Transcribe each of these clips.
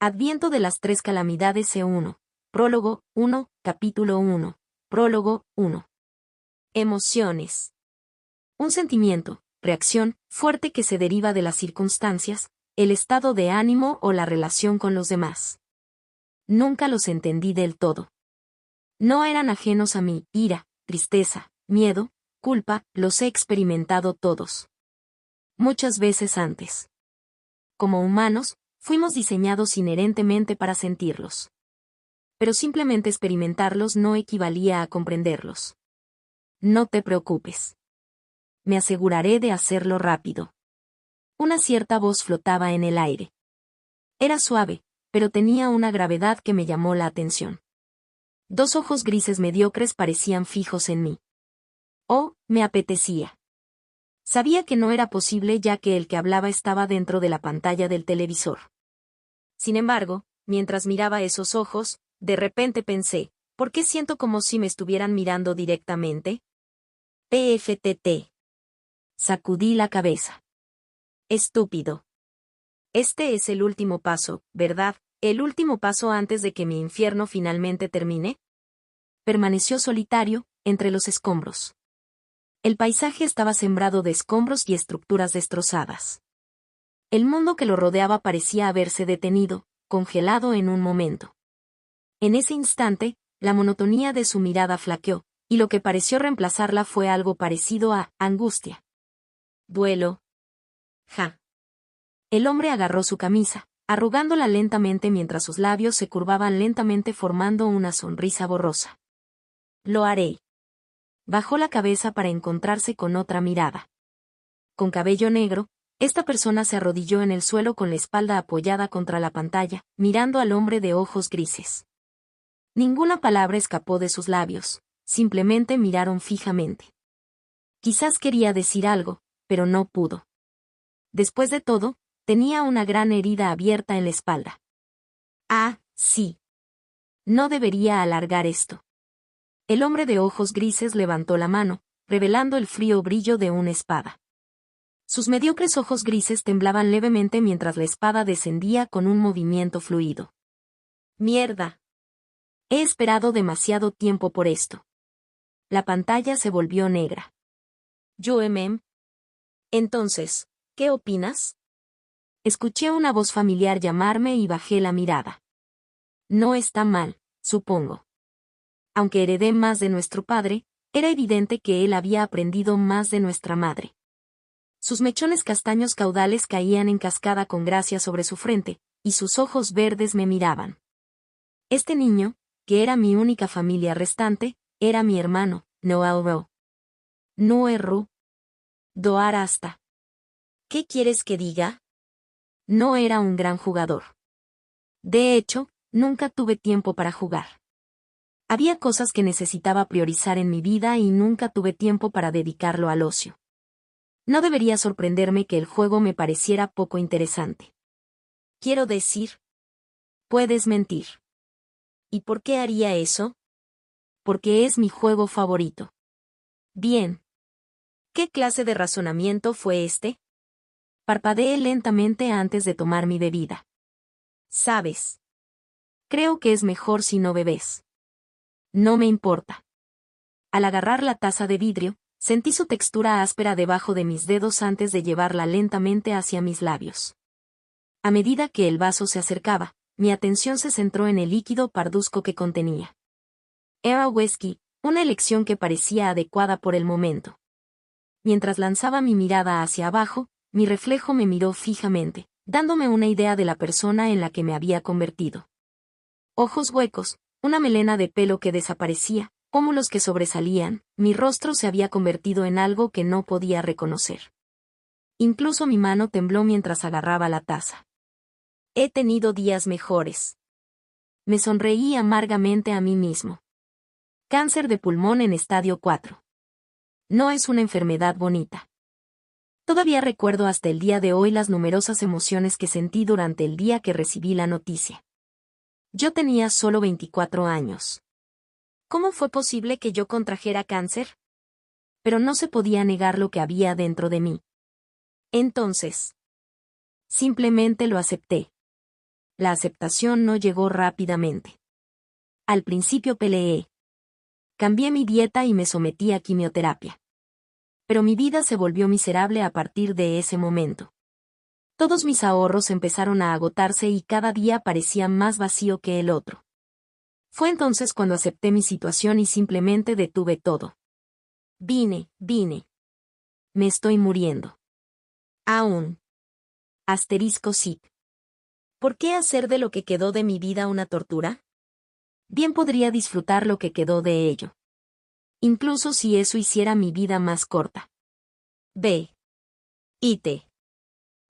Adviento de las tres calamidades C1. Prólogo 1, capítulo 1. Prólogo 1. Emociones. Un sentimiento, reacción, fuerte que se deriva de las circunstancias, el estado de ánimo o la relación con los demás. Nunca los entendí del todo. No eran ajenos a mí, ira, tristeza, miedo, culpa, los he experimentado todos. Muchas veces antes. Como humanos, fuimos diseñados inherentemente para sentirlos. Pero simplemente experimentarlos no equivalía a comprenderlos. No te preocupes. Me aseguraré de hacerlo rápido. Una cierta voz flotaba en el aire. Era suave, pero tenía una gravedad que me llamó la atención. Dos ojos grises mediocres parecían fijos en mí. Oh, me apetecía. Sabía que no era posible ya que el que hablaba estaba dentro de la pantalla del televisor. Sin embargo, mientras miraba esos ojos, de repente pensé, ¿por qué siento como si me estuvieran mirando directamente? PFTT. Sacudí la cabeza. Estúpido. Este es el último paso, ¿verdad? ¿El último paso antes de que mi infierno finalmente termine? Permaneció solitario, entre los escombros. El paisaje estaba sembrado de escombros y estructuras destrozadas. El mundo que lo rodeaba parecía haberse detenido, congelado en un momento. En ese instante, la monotonía de su mirada flaqueó, y lo que pareció reemplazarla fue algo parecido a angustia. Duelo. Ja. El hombre agarró su camisa, arrugándola lentamente mientras sus labios se curvaban lentamente formando una sonrisa borrosa. Lo haré. Bajó la cabeza para encontrarse con otra mirada. Con cabello negro, esta persona se arrodilló en el suelo con la espalda apoyada contra la pantalla, mirando al hombre de ojos grises. Ninguna palabra escapó de sus labios, simplemente miraron fijamente. Quizás quería decir algo, pero no pudo. Después de todo, tenía una gran herida abierta en la espalda. Ah, sí. No debería alargar esto. El hombre de ojos grises levantó la mano, revelando el frío brillo de una espada. Sus mediocres ojos grises temblaban levemente mientras la espada descendía con un movimiento fluido. ¡Mierda! He esperado demasiado tiempo por esto. La pantalla se volvió negra. Entonces, ¿qué opinas? Escuché una voz familiar llamarme y bajé la mirada. No está mal, supongo. Aunque heredé más de nuestro padre, era evidente que él había aprendido más de nuestra madre. Sus mechones castaños caudales caían en cascada con gracia sobre su frente, y sus ojos verdes me miraban. Este niño, que era mi única familia restante, era mi hermano, Noel Ro. Noel Doar hasta. ¿Qué quieres que diga? No era un gran jugador. De hecho, nunca tuve tiempo para jugar. Había cosas que necesitaba priorizar en mi vida y nunca tuve tiempo para dedicarlo al ocio. No debería sorprenderme que el juego me pareciera poco interesante. Quiero decir, puedes mentir. ¿Y por qué haría eso? Porque es mi juego favorito. Bien. ¿Qué clase de razonamiento fue este? Parpadeé lentamente antes de tomar mi bebida. ¿Sabes? Creo que es mejor si no bebes. No me importa. Al agarrar la taza de vidrio, sentí su textura áspera debajo de mis dedos antes de llevarla lentamente hacia mis labios. A medida que el vaso se acercaba, mi atención se centró en el líquido parduzco que contenía. Era whisky, una elección que parecía adecuada por el momento. Mientras lanzaba mi mirada hacia abajo, mi reflejo me miró fijamente, dándome una idea de la persona en la que me había convertido. Ojos huecos, una melena de pelo que desaparecía, pómulos que sobresalían, mi rostro se había convertido en algo que no podía reconocer. Incluso mi mano tembló mientras agarraba la taza. He tenido días mejores. Me sonreí amargamente a mí mismo. Cáncer de pulmón en estadio 4. No es una enfermedad bonita. Todavía recuerdo hasta el día de hoy las numerosas emociones que sentí durante el día que recibí la noticia. Yo tenía solo 24 años. ¿Cómo fue posible que yo contrajera cáncer? Pero no se podía negar lo que había dentro de mí. Entonces, simplemente lo acepté. la aceptación no llegó rápidamente. Al principio peleé. Cambié mi dieta y me sometí a quimioterapia. Pero mi vida se volvió miserable a partir de ese momento. Todos mis ahorros empezaron a agotarse y cada día parecía más vacío que el otro. Fue entonces cuando acepté mi situación y simplemente detuve todo. Vine. Me estoy muriendo. Aún. *SIC. ¿Por qué hacer de lo que quedó de mi vida una tortura? Bien podría disfrutar lo que quedó de ello. Incluso si eso hiciera mi vida más corta.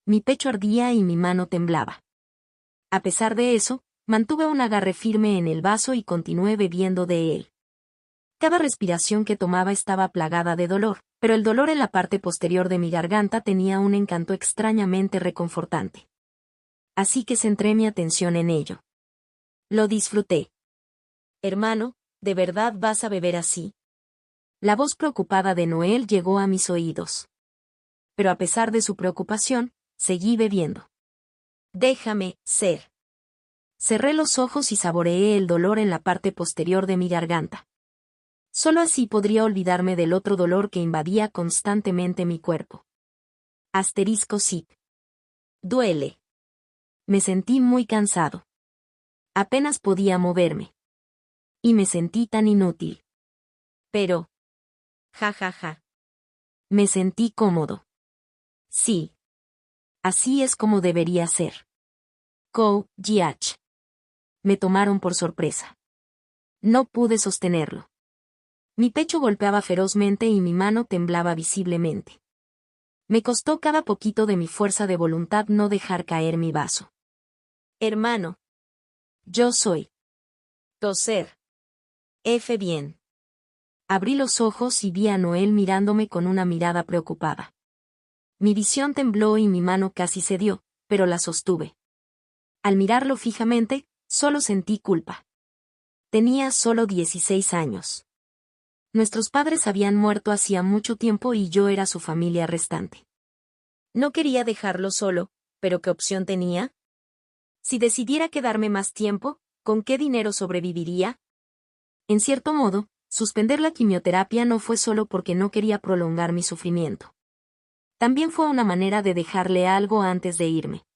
Mi pecho ardía y mi mano temblaba. A pesar de eso, mantuve un agarre firme en el vaso y continué bebiendo de él. Cada respiración que tomaba estaba plagada de dolor, pero el dolor en la parte posterior de mi garganta tenía un encanto extrañamente reconfortante. Así que centré mi atención en ello. Lo disfruté. Hermano, ¿de verdad vas a beber así? La voz preocupada de Noel llegó a mis oídos. Pero a pesar de su preocupación, seguí bebiendo. Déjame ser. Cerré los ojos y saboreé el dolor en la parte posterior de mi garganta. Solo así podría olvidarme del otro dolor que invadía constantemente mi cuerpo. *SIC. Duele. Me sentí muy cansado. Apenas podía moverme. Y me sentí tan inútil. Pero, me sentí cómodo. Sí. Así es como debería ser. GH. Me tomaron por sorpresa. No pude sostenerlo. Mi pecho golpeaba ferozmente y mi mano temblaba visiblemente. Me costó cada poquito de mi fuerza de voluntad no dejar caer mi vaso. Hermano. Yo soy. Toser. Bien. Abrí los ojos y vi a Noel mirándome con una mirada preocupada. Mi visión tembló y mi mano casi cedió, pero la sostuve. Al mirarlo fijamente, solo sentí culpa. Tenía solo 16 años. Nuestros padres habían muerto hacía mucho tiempo y yo era su familia restante. No quería dejarlo solo, pero ¿qué opción tenía? Si decidiera quedarme más tiempo, ¿con qué dinero sobreviviría? En cierto modo, suspender la quimioterapia no fue solo porque no quería prolongar mi sufrimiento. También fue una manera de dejarle algo antes de irme.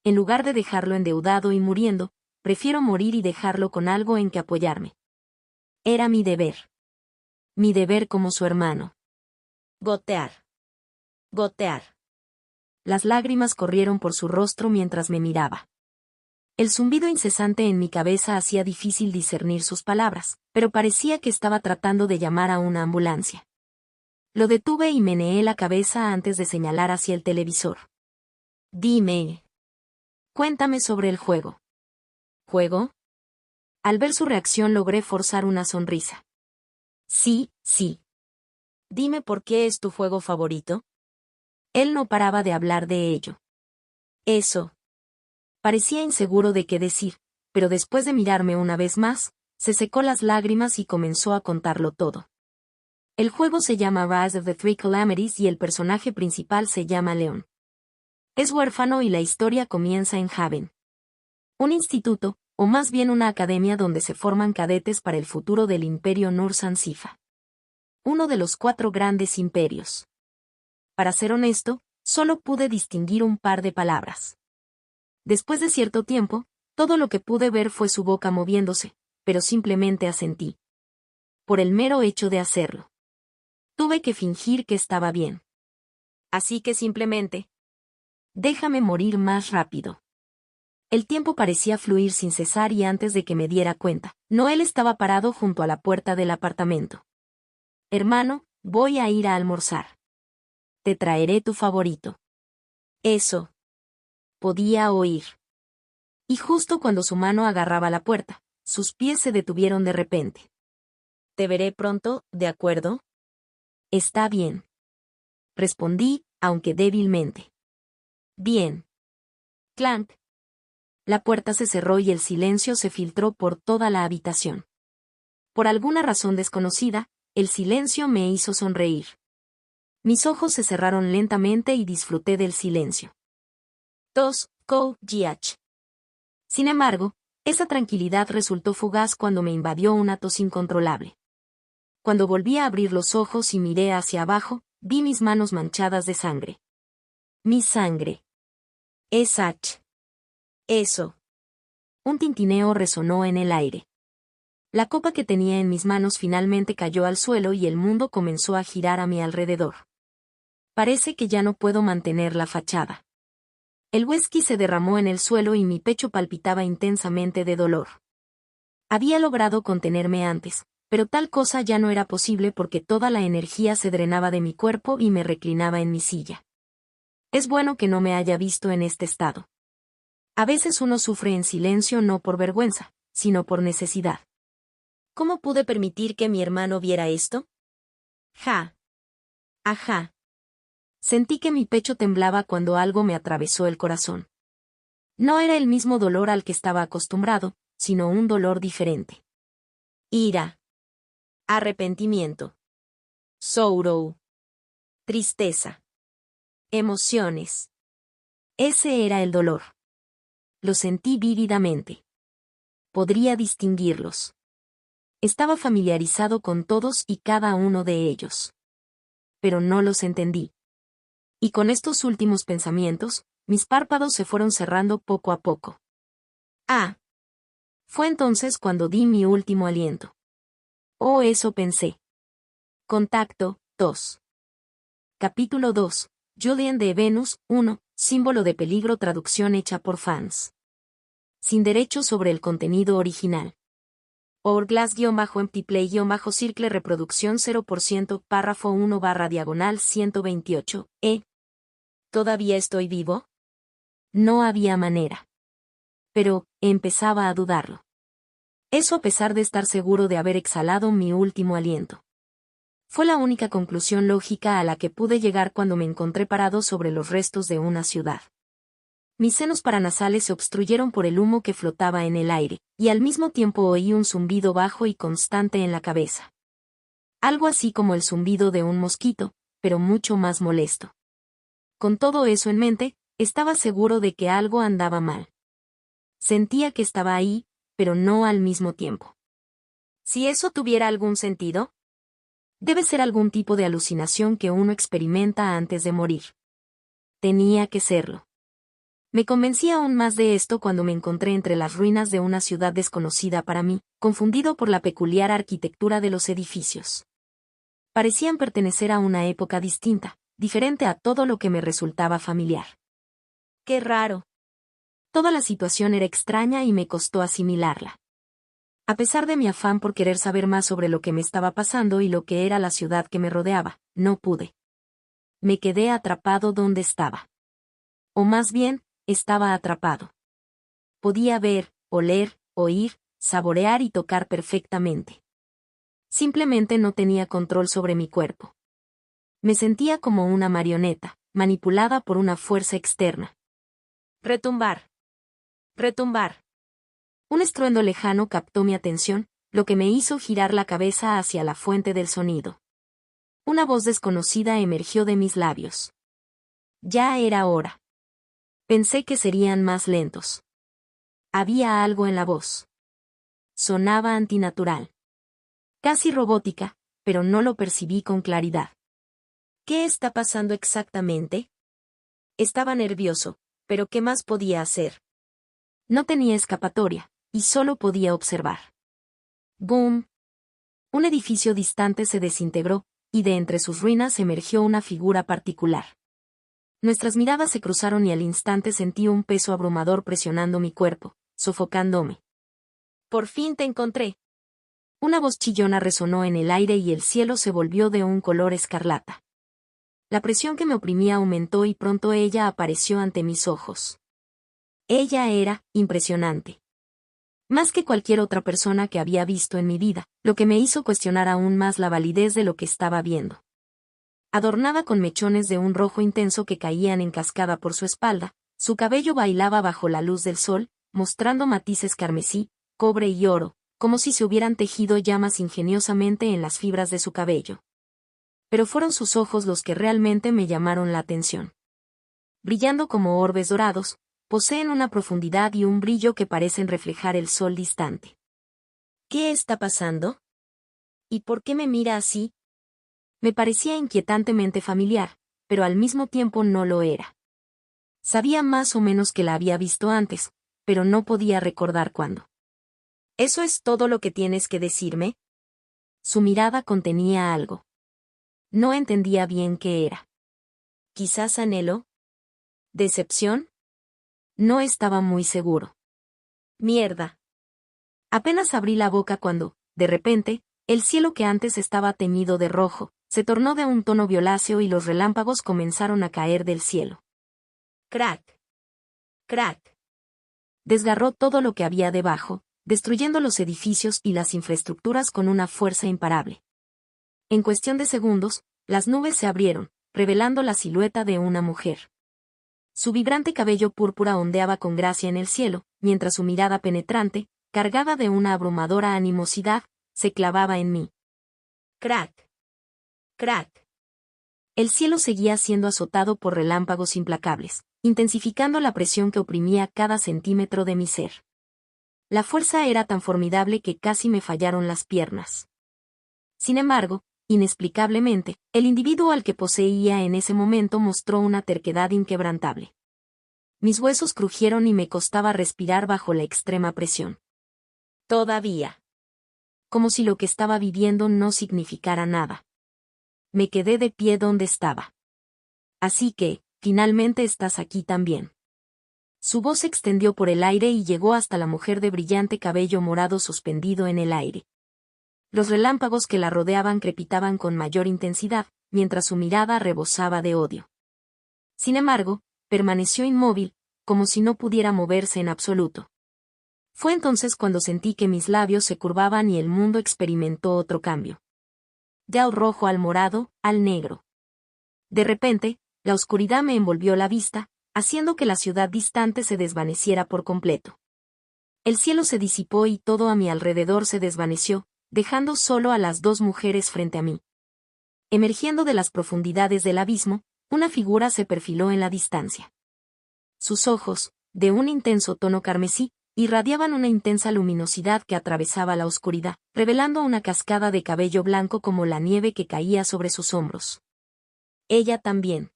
En lugar de dejarlo endeudado y muriendo, prefiero morir y dejarlo con algo en que apoyarme. Era mi deber. Mi deber como su hermano. Gotear. Las lágrimas corrieron por su rostro mientras me miraba. El zumbido incesante en mi cabeza hacía difícil discernir sus palabras, pero parecía que estaba tratando de llamar a una ambulancia. Lo detuve y meneé la cabeza antes de señalar hacia el televisor. Dime. Cuéntame sobre el juego. ¿Juego? Al ver su reacción logré forzar una sonrisa. Sí. Dime por qué es tu juego favorito. Él no paraba de hablar de ello. Eso. Parecía inseguro de qué decir, pero después de mirarme una vez más, se secó las lágrimas y comenzó a contarlo todo. El juego se llama Rise of the Three Calamities y el personaje principal se llama Leon. Es huérfano y la historia comienza en Haven. Un instituto, o más bien una academia donde se forman cadetes para el futuro del imperio Nur-San-Sifa. Uno de los 4 grandes imperios. Para ser honesto, solo pude distinguir un par de palabras. Después de cierto tiempo, todo lo que pude ver fue su boca moviéndose, pero simplemente asentí. Por el mero hecho de hacerlo. Tuve que fingir que estaba bien. Así que simplemente, déjame morir más rápido. El tiempo parecía fluir sin cesar y antes de que me diera cuenta, Noel estaba parado junto a la puerta del apartamento. Hermano, voy a ir a almorzar. Te traeré tu favorito. Eso. Podía oír. Y justo cuando su mano agarraba la puerta, sus pies se detuvieron de repente. Te veré pronto, ¿de acuerdo? Está bien. Respondí, aunque débilmente. Bien. Clank. La puerta se cerró y el silencio se filtró por toda la habitación. Por alguna razón desconocida, el silencio me hizo sonreír. Mis ojos se cerraron lentamente y disfruté del silencio. GH. Sin embargo, esa tranquilidad resultó fugaz cuando me invadió una tos incontrolable. Cuando volví a abrir los ojos y miré hacia abajo, vi mis manos manchadas de sangre. Mi sangre. Es H. Eso. Un tintineo resonó en el aire. La copa que tenía en mis manos finalmente cayó al suelo y el mundo comenzó a girar a mi alrededor. Parece que ya no puedo mantener la fachada. El whisky se derramó en el suelo y mi pecho palpitaba intensamente de dolor. Había logrado contenerme antes, pero tal cosa ya no era posible porque toda la energía se drenaba de mi cuerpo y me reclinaba en mi silla. Es bueno que no me haya visto en este estado. A veces uno sufre en silencio no por vergüenza, sino por necesidad. ¿Cómo pude permitir que mi hermano viera esto? Ja. Ajá. Sentí que mi pecho temblaba cuando algo me atravesó el corazón. No era el mismo dolor al que estaba acostumbrado, sino un dolor diferente. Ira. Arrepentimiento. Sorrow. Tristeza. Emociones. Ese era el dolor. Lo sentí vívidamente. Podría distinguirlos. Estaba familiarizado con todos y cada uno de ellos. Pero no los entendí. Y con estos últimos pensamientos, mis párpados se fueron cerrando poco a poco. Ah. Fue entonces cuando di mi último aliento. Oh, eso pensé. Contacto, 2. Capítulo 2. Julian de Venus, 1. Símbolo de peligro. Traducción hecha por fans. Sin derechos sobre el contenido original. Hourglass-empty play-circle reproducción 0%. Párrafo 1/128. ¿Todavía estoy vivo? No había manera. Pero, empezaba a dudarlo. Eso a pesar de estar seguro de haber exhalado mi último aliento. Fue la única conclusión lógica a la que pude llegar cuando me encontré parado sobre los restos de una ciudad. Mis senos paranasales se obstruyeron por el humo que flotaba en el aire, y al mismo tiempo oí un zumbido bajo y constante en la cabeza. Algo así como el zumbido de un mosquito, pero mucho más molesto. Con todo eso en mente, estaba seguro de que algo andaba mal. Sentía que estaba ahí, pero no al mismo tiempo. Si eso tuviera algún sentido, debe ser algún tipo de alucinación que uno experimenta antes de morir. Tenía que serlo. Me convencí aún más de esto cuando me encontré entre las ruinas de una ciudad desconocida para mí, confundido por la peculiar arquitectura de los edificios. Parecían pertenecer a una época distinta, diferente a todo lo que me resultaba familiar. ¡Qué raro! Toda la situación era extraña y me costó asimilarla. A pesar de mi afán por querer saber más sobre lo que me estaba pasando y lo que era la ciudad que me rodeaba, no pude. Me quedé atrapado donde estaba. O más bien, estaba atrapado. Podía ver, oler, oír, saborear y tocar perfectamente. Simplemente no tenía control sobre mi cuerpo. Me sentía como una marioneta, manipulada por una fuerza externa. Retumbar. Retumbar. Un estruendo lejano captó mi atención, lo que me hizo girar la cabeza hacia la fuente del sonido. Una voz desconocida emergió de mis labios. Ya era hora. Pensé que serían más lentos. Había algo en la voz. Sonaba antinatural. Casi robótica, pero no lo percibí con claridad. ¿Qué está pasando exactamente? Estaba nervioso, pero ¿qué más podía hacer? No tenía escapatoria, y solo podía observar. ¡Boom! Un edificio distante se desintegró, y de entre sus ruinas emergió una figura particular. Nuestras miradas se cruzaron y al instante sentí un peso abrumador presionando mi cuerpo, sofocándome. Por fin te encontré. Una voz chillona resonó en el aire y el cielo se volvió de un color escarlata. La presión que me oprimía aumentó y pronto ella apareció ante mis ojos. Ella era impresionante. Más que cualquier otra persona que había visto en mi vida, lo que me hizo cuestionar aún más la validez de lo que estaba viendo. Adornada con mechones de un rojo intenso que caían en cascada por su espalda, su cabello bailaba bajo la luz del sol, mostrando matices carmesí, cobre y oro, como si se hubieran tejido llamas ingeniosamente en las fibras de su cabello. Pero fueron sus ojos los que realmente me llamaron la atención. Brillando como orbes dorados, poseen una profundidad y un brillo que parecen reflejar el sol distante. ¿Qué está pasando? ¿Y por qué me mira así? Me parecía inquietantemente familiar, pero al mismo tiempo no lo era. Sabía más o menos que la había visto antes, pero no podía recordar cuándo. ¿Eso es todo lo que tienes que decirme? Su mirada contenía algo. No entendía bien qué era. ¿Quizás anhelo? ¿Decepción? No estaba muy seguro. Mierda. Apenas abrí la boca cuando, de repente, el cielo que antes estaba teñido de rojo, se tornó de un tono violáceo y los relámpagos comenzaron a caer del cielo. Crack. Crack. Desgarró todo lo que había debajo, destruyendo los edificios y las infraestructuras con una fuerza imparable. En cuestión de segundos, las nubes se abrieron, revelando la silueta de una mujer. Su vibrante cabello púrpura ondeaba con gracia en el cielo, mientras su mirada penetrante, cargada de una abrumadora animosidad, se clavaba en mí. Crack. Crack. El cielo seguía siendo azotado por relámpagos implacables, intensificando la presión que oprimía cada centímetro de mi ser. La fuerza era tan formidable que casi me fallaron las piernas. Sin embargo, inexplicablemente, el individuo al que poseía en ese momento mostró una terquedad inquebrantable. Mis huesos crujieron y me costaba respirar bajo la extrema presión. Todavía. Como si lo que estaba viviendo no significara nada. Me quedé de pie donde estaba. Así que, finalmente estás aquí también. Su voz se extendió por el aire y llegó hasta la mujer de brillante cabello morado suspendido en el aire. Los relámpagos que la rodeaban crepitaban con mayor intensidad, mientras su mirada rebosaba de odio. Sin embargo, permaneció inmóvil, como si no pudiera moverse en absoluto. Fue entonces cuando sentí que mis labios se curvaban y el mundo experimentó otro cambio. Del rojo al morado, al negro. De repente, la oscuridad me envolvió la vista, haciendo que la ciudad distante se desvaneciera por completo. El cielo se disipó y todo a mi alrededor se desvaneció, dejando solo a las dos mujeres frente a mí. Emergiendo de las profundidades del abismo, una figura se perfiló en la distancia. Sus ojos, de un intenso tono carmesí, irradiaban una intensa luminosidad que atravesaba la oscuridad, revelando una cascada de cabello blanco como la nieve que caía sobre sus hombros. Ella también.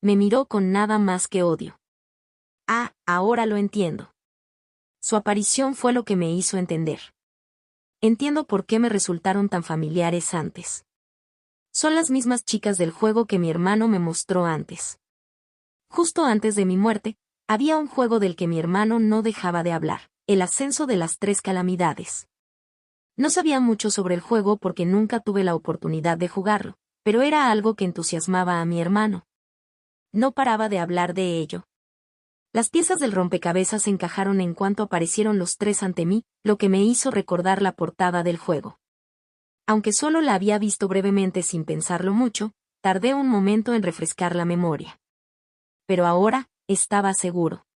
Me miró con nada más que odio. Ah, ahora lo entiendo. Su aparición fue lo que me hizo entender. Entiendo por qué me resultaron tan familiares antes. Son las mismas chicas del juego que mi hermano me mostró antes. Justo antes de mi muerte, había un juego del que mi hermano no dejaba de hablar, el ascenso de las 3 calamidades. No sabía mucho sobre el juego porque nunca tuve la oportunidad de jugarlo, pero era algo que entusiasmaba a mi hermano. No paraba de hablar de ello. Las piezas del rompecabezas encajaron en cuanto aparecieron los 3 ante mí, lo que me hizo recordar la portada del juego. Aunque solo la había visto brevemente sin pensarlo mucho, tardé un momento en refrescar la memoria. Pero ahora, estaba seguro.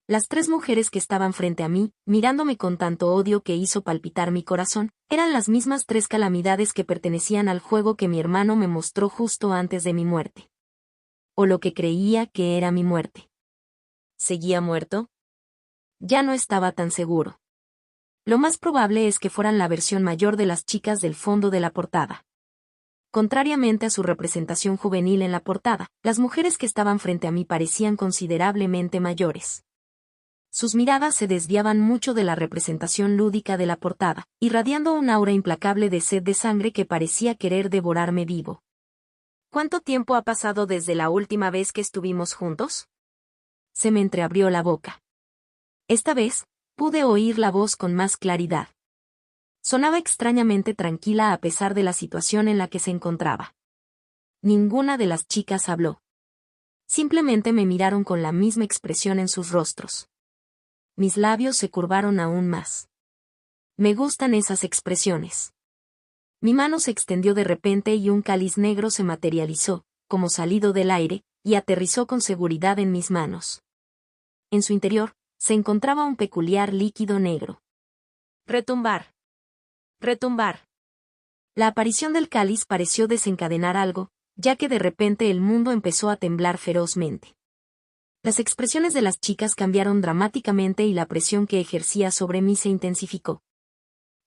Las 3 mujeres que estaban frente a mí, mirándome con tanto odio que hizo palpitar mi corazón, eran las mismas 3 calamidades que pertenecían al juego que mi hermano me mostró justo antes de mi muerte. O lo que creía que era mi muerte. ¿Seguía muerto? Ya no estaba tan seguro. Lo más probable es que fueran la versión mayor de las chicas del fondo de la portada. Contrariamente a su representación juvenil en la portada, las mujeres que estaban frente a mí parecían considerablemente mayores. Sus miradas se desviaban mucho de la representación lúdica de la portada, irradiando un aura implacable de sed de sangre que parecía querer devorarme vivo. ¿Cuánto tiempo ha pasado desde la última vez que estuvimos juntos? Se me entreabrió la boca. Esta vez, pude oír la voz con más claridad. Sonaba extrañamente tranquila a pesar de la situación en la que se encontraba. Ninguna de las chicas habló. Simplemente me miraron con la misma expresión en sus rostros. Mis labios se curvaron aún más. Me gustan esas expresiones. Mi mano se extendió de repente y un cáliz negro se materializó, como salido del aire, y aterrizó con seguridad en mis manos. En su interior, se encontraba un peculiar líquido negro. Retumbar. Retumbar. La aparición del cáliz pareció desencadenar algo, ya que de repente el mundo empezó a temblar ferozmente. Las expresiones de las chicas cambiaron dramáticamente y la presión que ejercía sobre mí se intensificó.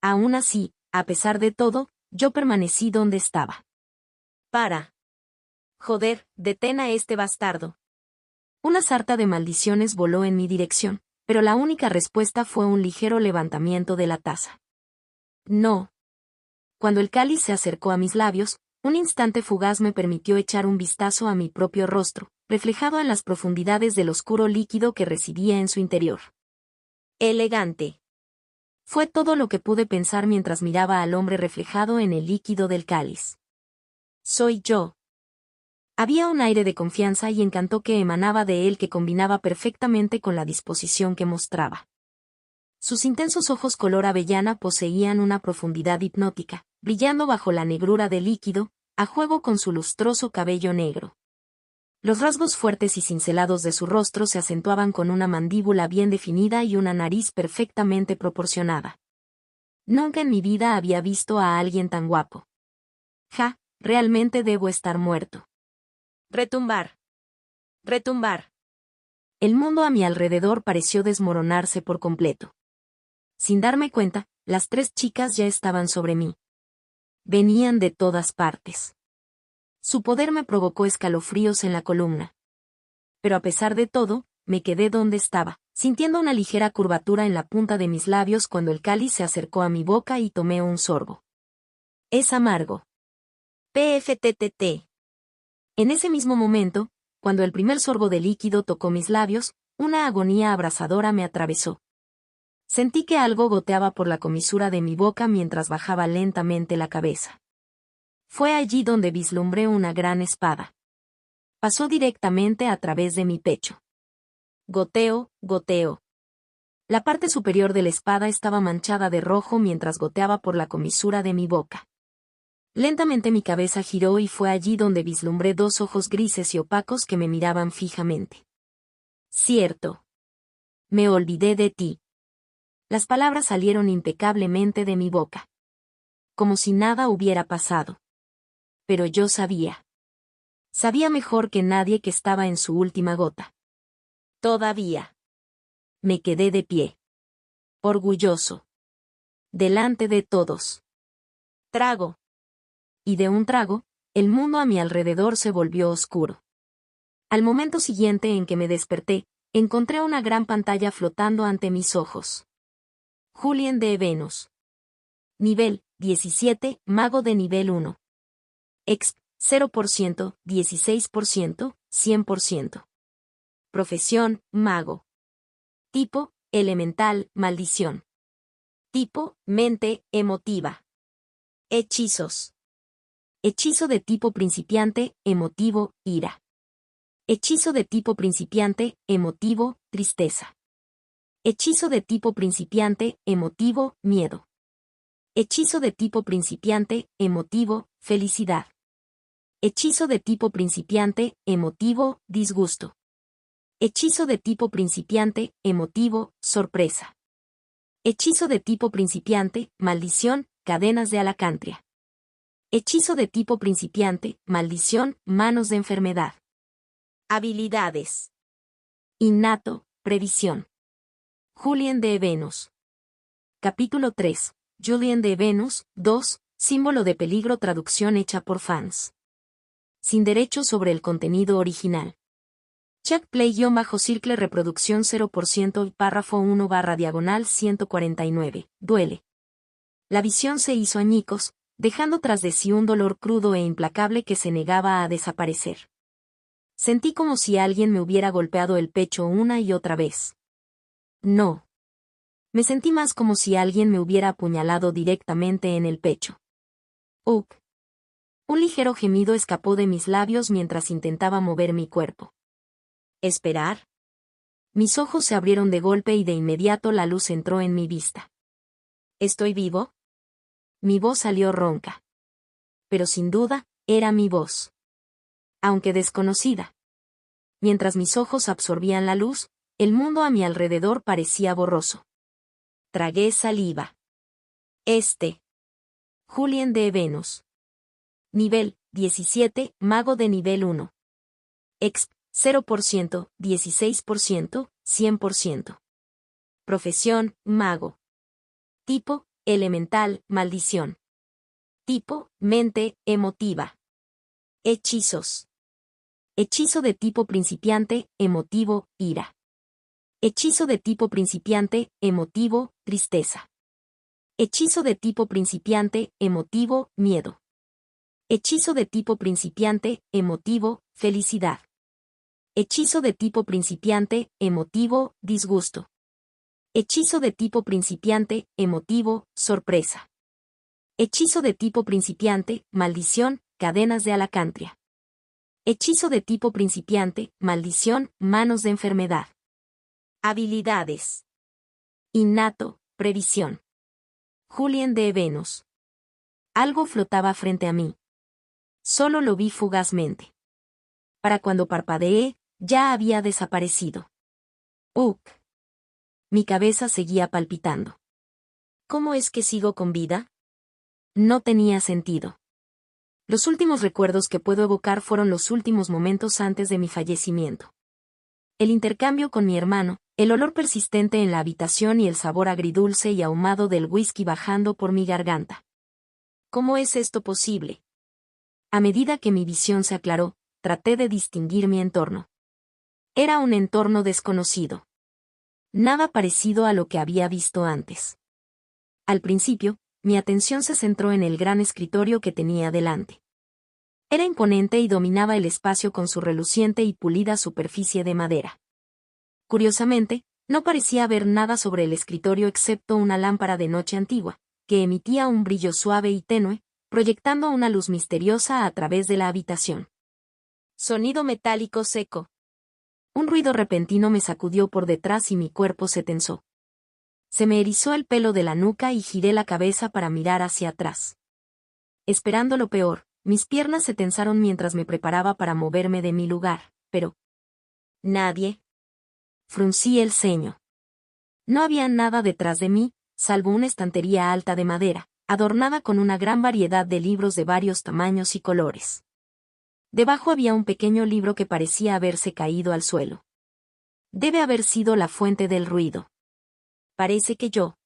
Aún así, a pesar de todo, yo permanecí donde estaba. Para. Joder, detén a este bastardo. Una sarta de maldiciones voló en mi dirección, pero la única respuesta fue un ligero levantamiento de la taza. No. Cuando el cáliz se acercó a mis labios, un instante fugaz me permitió echar un vistazo a mi propio rostro, reflejado en las profundidades del oscuro líquido que residía en su interior. Elegante. Fue todo lo que pude pensar mientras miraba al hombre reflejado en el líquido del cáliz. Soy yo. Había un aire de confianza y encanto que emanaba de él que combinaba perfectamente con la disposición que mostraba. Sus intensos ojos color avellana poseían una profundidad hipnótica, brillando bajo la negrura del líquido, a juego con su lustroso cabello negro. Los rasgos fuertes y cincelados de su rostro se acentuaban con una mandíbula bien definida y una nariz perfectamente proporcionada. Nunca en mi vida había visto a alguien tan guapo. Realmente debo estar muerto. Retumbar. Retumbar. El mundo a mi alrededor pareció desmoronarse por completo. Sin darme cuenta, las tres chicas ya estaban sobre mí. Venían de todas partes. Su poder me provocó escalofríos en la columna. Pero a pesar de todo, me quedé donde estaba, sintiendo una ligera curvatura en la punta de mis labios cuando el cáliz se acercó a mi boca y tomé un sorbo. Es amargo. PFTTT. En ese mismo momento, cuando el primer sorbo de líquido tocó mis labios, una agonía abrasadora me atravesó. Sentí que algo goteaba por la comisura de mi boca mientras bajaba lentamente la cabeza. Fue allí donde vislumbré una gran espada. Pasó directamente a través de mi pecho. Goteo, goteo. La parte superior de la espada estaba manchada de rojo mientras goteaba por la comisura de mi boca. Lentamente mi cabeza giró y fue allí donde vislumbré dos ojos grises y opacos que me miraban fijamente. Cierto. Me olvidé de ti. Las palabras salieron impecablemente de mi boca. Como si nada hubiera pasado. Pero yo sabía. Sabía mejor que nadie que estaba en su última gota. Todavía. Me quedé de pie. Orgulloso. Delante de todos. Trago. Y de un trago, el mundo a mi alrededor se volvió oscuro. Al momento siguiente en que me desperté, encontré una gran pantalla flotando ante mis ojos. Julien de Venus. Nivel, 17, mago de nivel 1. Exp, 0%, 16%, 100%. Profesión, mago. Tipo, elemental, maldición. Tipo, mente, emotiva. Hechizos. Hechizo de tipo principiante, emotivo, ira. Hechizo de tipo principiante, emotivo, tristeza. Hechizo de tipo principiante, emotivo, miedo. Hechizo de tipo principiante, emotivo, felicidad. Hechizo de tipo principiante, emotivo, disgusto. Hechizo de tipo principiante, emotivo, sorpresa. Hechizo de tipo principiante, maldición, cadenas de alacantria. Hechizo de tipo principiante, maldición, manos de enfermedad. Habilidades. Innato, previsión. Julien de Venus. Capítulo 3. Julien de Venus, 2, símbolo de peligro, traducción hecha por fans. Sin derechos sobre el contenido original. Check play-circle reproducción 0% y párrafo 1/149. Duele. La visión se hizo añicos, dejando tras de sí un dolor crudo e implacable que se negaba a desaparecer. Sentí como si alguien me hubiera golpeado el pecho una y otra vez. No. Me sentí más como si alguien me hubiera apuñalado directamente en el pecho. Un ligero gemido escapó de mis labios mientras intentaba mover mi cuerpo. ¿Esperar? Mis ojos se abrieron de golpe y de inmediato la luz entró en mi vista. ¿Estoy vivo? Mi voz salió ronca. Pero sin duda, era mi voz. Aunque desconocida. Mientras mis ojos absorbían la luz, el mundo a mi alrededor parecía borroso. Tragué saliva. Julien de Venus. Nivel, 17, mago de nivel 1. Exp, 0%, 16%, 100%. Profesión, mago. Tipo, elemental, maldición. Tipo, mente, emotiva. Hechizos. Hechizo de tipo principiante, emotivo, ira. Hechizo de tipo principiante, emotivo, tristeza. Hechizo de tipo principiante, emotivo, miedo. Hechizo de tipo principiante, emotivo, felicidad. Hechizo de tipo principiante, emotivo, disgusto. Hechizo de tipo principiante, emotivo, sorpresa. Hechizo de tipo principiante, maldición, cadenas de alacantria. Hechizo de tipo principiante, maldición, manos de enfermedad. Habilidades. Innato, previsión. Julien de Venus. Algo flotaba frente a mí. Solo lo vi fugazmente. Para cuando parpadeé, ya había desaparecido. ¡Uk! Mi cabeza seguía palpitando. ¿Cómo es que sigo con vida? No tenía sentido. Los últimos recuerdos que puedo evocar fueron los últimos momentos antes de mi fallecimiento. El intercambio con mi hermano, el olor persistente en la habitación y el sabor agridulce y ahumado del whisky bajando por mi garganta. ¿Cómo es esto posible? A medida que mi visión se aclaró, traté de distinguir mi entorno. Era un entorno desconocido. Nada parecido a lo que había visto antes. Al principio, mi atención se centró en el gran escritorio que tenía delante. Era imponente y dominaba el espacio con su reluciente y pulida superficie de madera. Curiosamente, no parecía haber nada sobre el escritorio excepto una lámpara de noche antigua, que emitía un brillo suave y tenue, proyectando una luz misteriosa a través de la habitación. Sonido metálico seco. Un ruido repentino me sacudió por detrás y mi cuerpo se tensó. Se me erizó el pelo de la nuca y giré la cabeza para mirar hacia atrás. Esperando lo peor, mis piernas se tensaron mientras me preparaba para moverme de mi lugar, pero... ¿nadie? Fruncí el ceño. No había nada detrás de mí, salvo una estantería alta de madera, adornada con una gran variedad de libros de varios tamaños y colores. Debajo había un pequeño libro que parecía haberse caído al suelo. Debe haber sido la fuente del ruido. Parece que yo...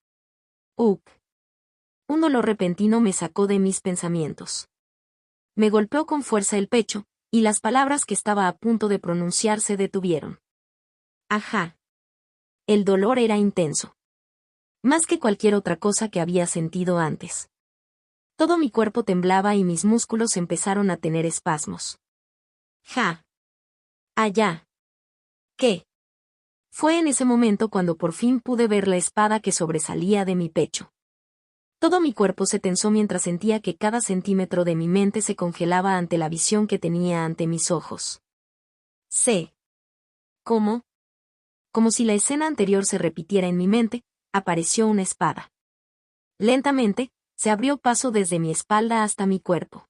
Un dolor repentino me sacó de mis pensamientos. Me golpeó con fuerza el pecho, y las palabras que estaba a punto de pronunciar se detuvieron. Ajá. El dolor era intenso. Más que cualquier otra cosa que había sentido antes. Todo mi cuerpo temblaba y mis músculos empezaron a tener espasmos. Ja. Allá. ¿Qué? Fue en ese momento cuando por fin pude ver la espada que sobresalía de mi pecho. Todo mi cuerpo se tensó mientras sentía que cada centímetro de mi mente se congelaba ante la visión que tenía ante mis ojos. Sé. ¿Cómo? Como si la escena anterior se repitiera en mi mente, apareció una espada. Lentamente, se abrió paso desde mi espalda hasta mi cuerpo.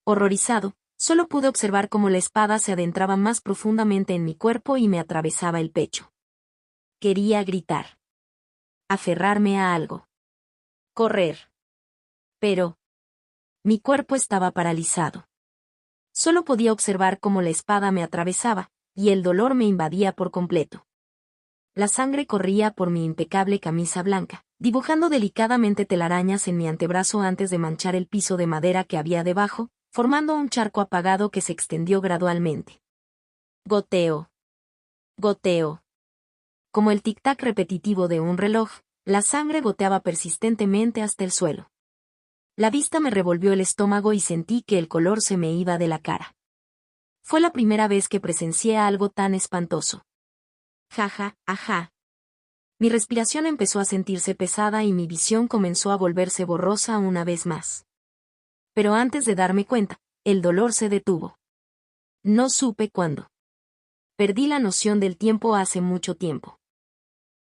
Horrorizado, solo pude observar cómo la espada se adentraba más profundamente en mi cuerpo y me atravesaba el pecho. Quería gritar. Aferrarme a algo. Correr. Pero... mi cuerpo estaba paralizado. Solo podía observar cómo la espada me atravesaba, y el dolor me invadía por completo. La sangre corría por mi impecable camisa blanca, dibujando delicadamente telarañas en mi antebrazo antes de manchar el piso de madera que había debajo, formando un charco apagado que se extendió gradualmente. Goteo. Goteo. Como el tic-tac repetitivo de un reloj, la sangre goteaba persistentemente hasta el suelo. La vista me revolvió el estómago y sentí que el color se me iba de la cara. Fue la primera vez que presencié algo tan espantoso. Jaja, ajá. Mi respiración empezó a sentirse pesada y mi visión comenzó a volverse borrosa una vez más. Pero antes de darme cuenta, el dolor se detuvo. No supe cuándo. Perdí la noción del tiempo hace mucho tiempo.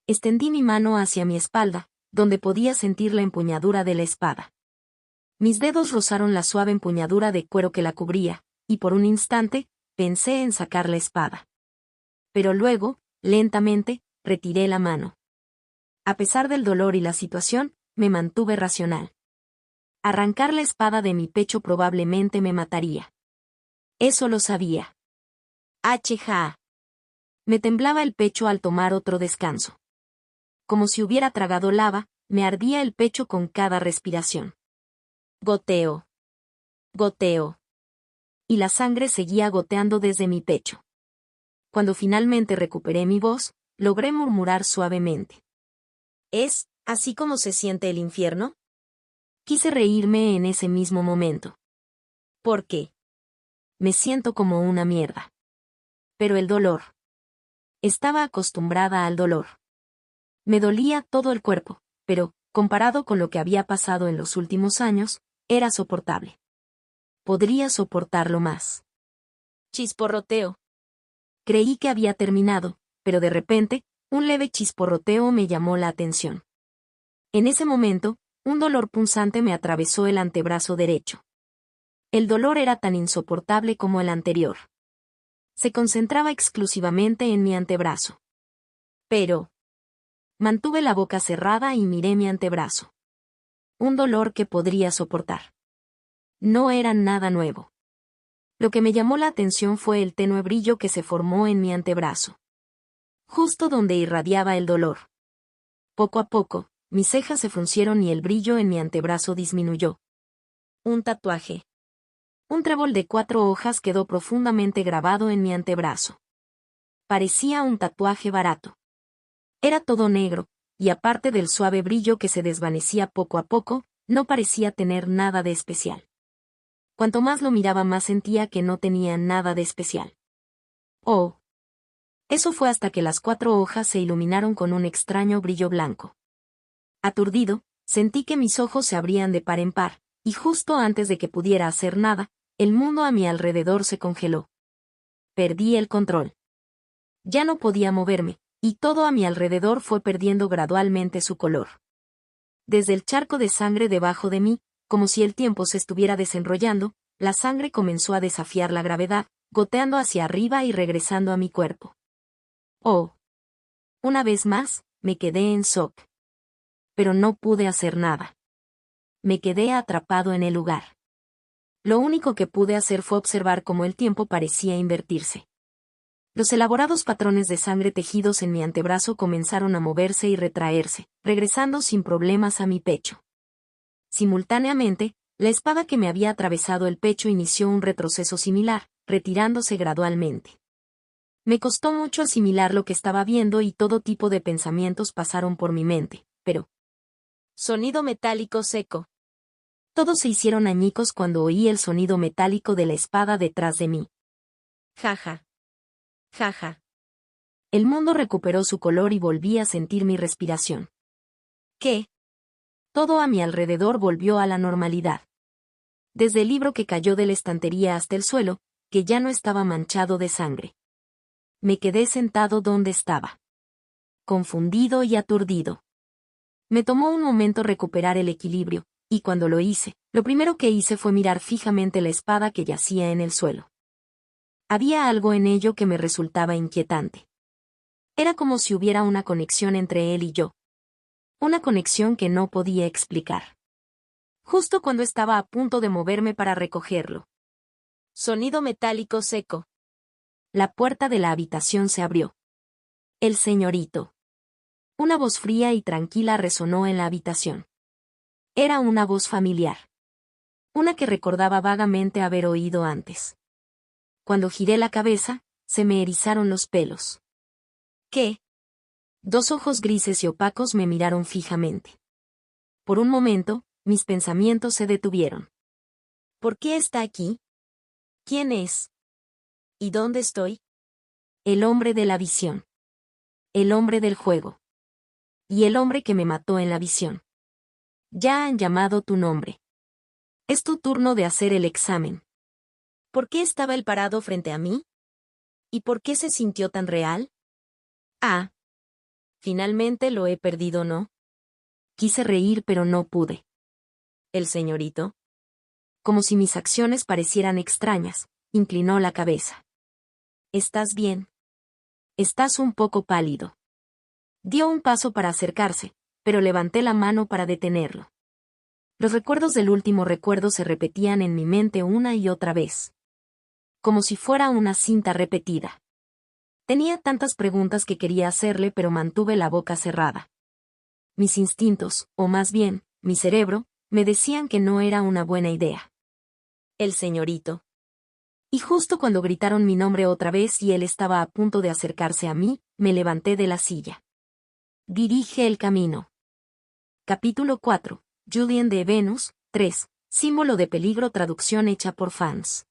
Extendí mi mano hacia mi espalda, donde podía sentir la empuñadura de la espada. Mis dedos rozaron la suave empuñadura de cuero que la cubría, y por un instante, pensé en sacar la espada. Pero luego, lentamente, retiré la mano. A pesar del dolor y la situación, me mantuve racional. Arrancar la espada de mi pecho probablemente me mataría. Eso lo sabía. HJ. Me temblaba el pecho al tomar otro descanso. Como si hubiera tragado lava, me ardía el pecho con cada respiración. Goteo. Goteo. Y la sangre seguía goteando desde mi pecho. Cuando finalmente recuperé mi voz, logré murmurar suavemente. ¿Es así como se siente el infierno? Quise reírme en ese mismo momento. ¿Por qué? Me siento como una mierda. Pero el dolor. Estaba acostumbrada al dolor. Me dolía todo el cuerpo, pero, comparado con lo que había pasado en los últimos años, era soportable. Podría soportarlo más. Chisporroteo. Creí que había terminado, pero de repente, un leve chisporroteo me llamó la atención. En ese momento, un dolor punzante me atravesó el antebrazo derecho. El dolor era tan insoportable como el anterior. Se concentraba exclusivamente en mi antebrazo. Pero mantuve la boca cerrada y miré mi antebrazo. Un dolor que podría soportar. No era nada nuevo. Lo que me llamó la atención fue el tenue brillo que se formó en mi antebrazo. Justo donde irradiaba el dolor. Poco a poco, mis cejas se fruncieron y el brillo en mi antebrazo disminuyó. Un tatuaje. Un trébol de 4 hojas quedó profundamente grabado en mi antebrazo. Parecía un tatuaje barato. Era todo negro, y aparte del suave brillo que se desvanecía poco a poco, no parecía tener nada de especial. Cuanto más lo miraba más sentía que no tenía nada de especial. Oh. Eso fue hasta que las 4 hojas se iluminaron con un extraño brillo blanco. Aturdido, sentí que mis ojos se abrían de par en par, y justo antes de que pudiera hacer nada, el mundo a mi alrededor se congeló. Perdí el control. Ya no podía moverme, y todo a mi alrededor fue perdiendo gradualmente su color. Desde el charco de sangre debajo de mí, como si el tiempo se estuviera desenrollando, la sangre comenzó a desafiar la gravedad, goteando hacia arriba y regresando a mi cuerpo. Oh. Una vez más, me quedé en shock. Pero no pude hacer nada. Me quedé atrapado en el lugar. Lo único que pude hacer fue observar cómo el tiempo parecía invertirse. Los elaborados patrones de sangre tejidos en mi antebrazo comenzaron a moverse y retraerse, regresando sin problemas a mi pecho. Simultáneamente, la espada que me había atravesado el pecho inició un retroceso similar, retirándose gradualmente. Me costó mucho asimilar lo que estaba viendo y todo tipo de pensamientos pasaron por mi mente, pero... Sonido metálico seco. Todos se hicieron añicos cuando oí el sonido metálico de la espada detrás de mí. Jaja. Jaja. El mundo recuperó su color y volví a sentir mi respiración. ¿Qué? Todo a mi alrededor volvió a la normalidad. Desde el libro que cayó de la estantería hasta el suelo, que ya no estaba manchado de sangre. Me quedé sentado donde estaba. Confundido y aturdido. Me tomó un momento recuperar el equilibrio, y cuando lo hice, lo primero que hice fue mirar fijamente la espada que yacía en el suelo. Había algo en ello que me resultaba inquietante. Era como si hubiera una conexión entre él y yo. Una conexión que no podía explicar. Justo cuando estaba a punto de moverme para recogerlo. Sonido metálico seco. La puerta de la habitación se abrió. El señorito. Una voz fría y tranquila resonó en la habitación. Era una voz familiar. Una que recordaba vagamente haber oído antes. Cuando giré la cabeza, se me erizaron los pelos. ¿Qué? 2 ojos grises y opacos me miraron fijamente. Por un momento, mis pensamientos se detuvieron. ¿Por qué está aquí? ¿Quién es? ¿Y dónde estoy? El hombre de la visión. El hombre del juego. Y el hombre que me mató en la visión. Ya han llamado tu nombre. Es tu turno de hacer el examen. ¿Por qué estaba él parado frente a mí? ¿Y por qué se sintió tan real? Ah. Finalmente lo he perdido, ¿no? Quise reír pero no pude. ¿El señorito? Como si mis acciones parecieran extrañas, inclinó la cabeza. ¿Estás bien? Estás un poco pálido. Dio un paso para acercarse, pero levanté la mano para detenerlo. Los recuerdos del último recuerdo se repetían en mi mente una y otra vez. como si fuera una cinta repetida. Tenía tantas preguntas que quería hacerle, pero mantuve la boca cerrada. Mis instintos, o más bien, mi cerebro, me decían que no era una buena idea. El señorito. Y justo cuando gritaron mi nombre otra vez y él estaba a punto de acercarse a mí, me levanté de la silla. Dirige el camino. Capítulo 4. Julien de Venus, 3. Símbolo de peligro. Traducción hecha por fans.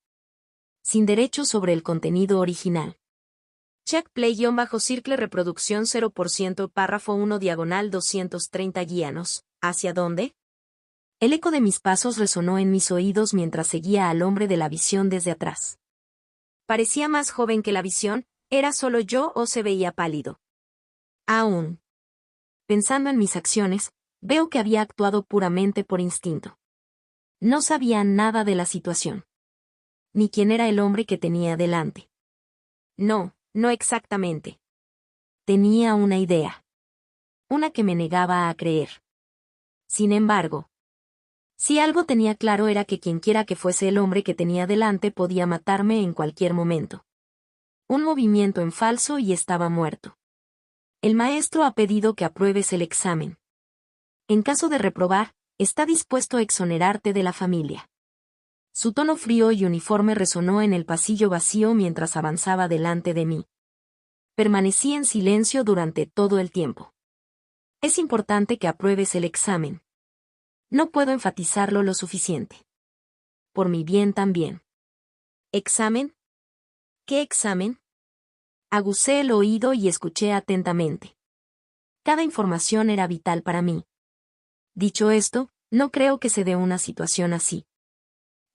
Sin derechos sobre el contenido original. Check play-circle reproducción 0%. Párrafo 1 diagonal 230 guíanos. ¿Hacia dónde? El eco de mis pasos resonó en mis oídos mientras seguía al hombre de la visión desde atrás. Parecía más joven que la visión, ¿era solo yo o se veía pálido? Aún. Pensando en mis acciones, veo que había actuado puramente por instinto. No sabía nada de la situación. Ni quién era el hombre que tenía delante. No exactamente. Tenía una idea. Una que me negaba a creer. Sin embargo, si algo tenía claro era que quienquiera que fuese el hombre que tenía delante podía matarme en cualquier momento. Un movimiento en falso y estaba muerto. El maestro ha pedido que apruebes el examen. En caso de reprobar, está dispuesto a exonerarte de la familia. Su tono frío y uniforme resonó en el pasillo vacío mientras avanzaba delante de mí. Permanecí en silencio durante todo el tiempo. Es importante que apruebes el examen. No puedo enfatizarlo lo suficiente. Por mi bien también. ¿Examen? ¿Qué examen? Agucé el oído y escuché atentamente. Cada información era vital para mí. Dicho esto, no creo que se dé una situación así.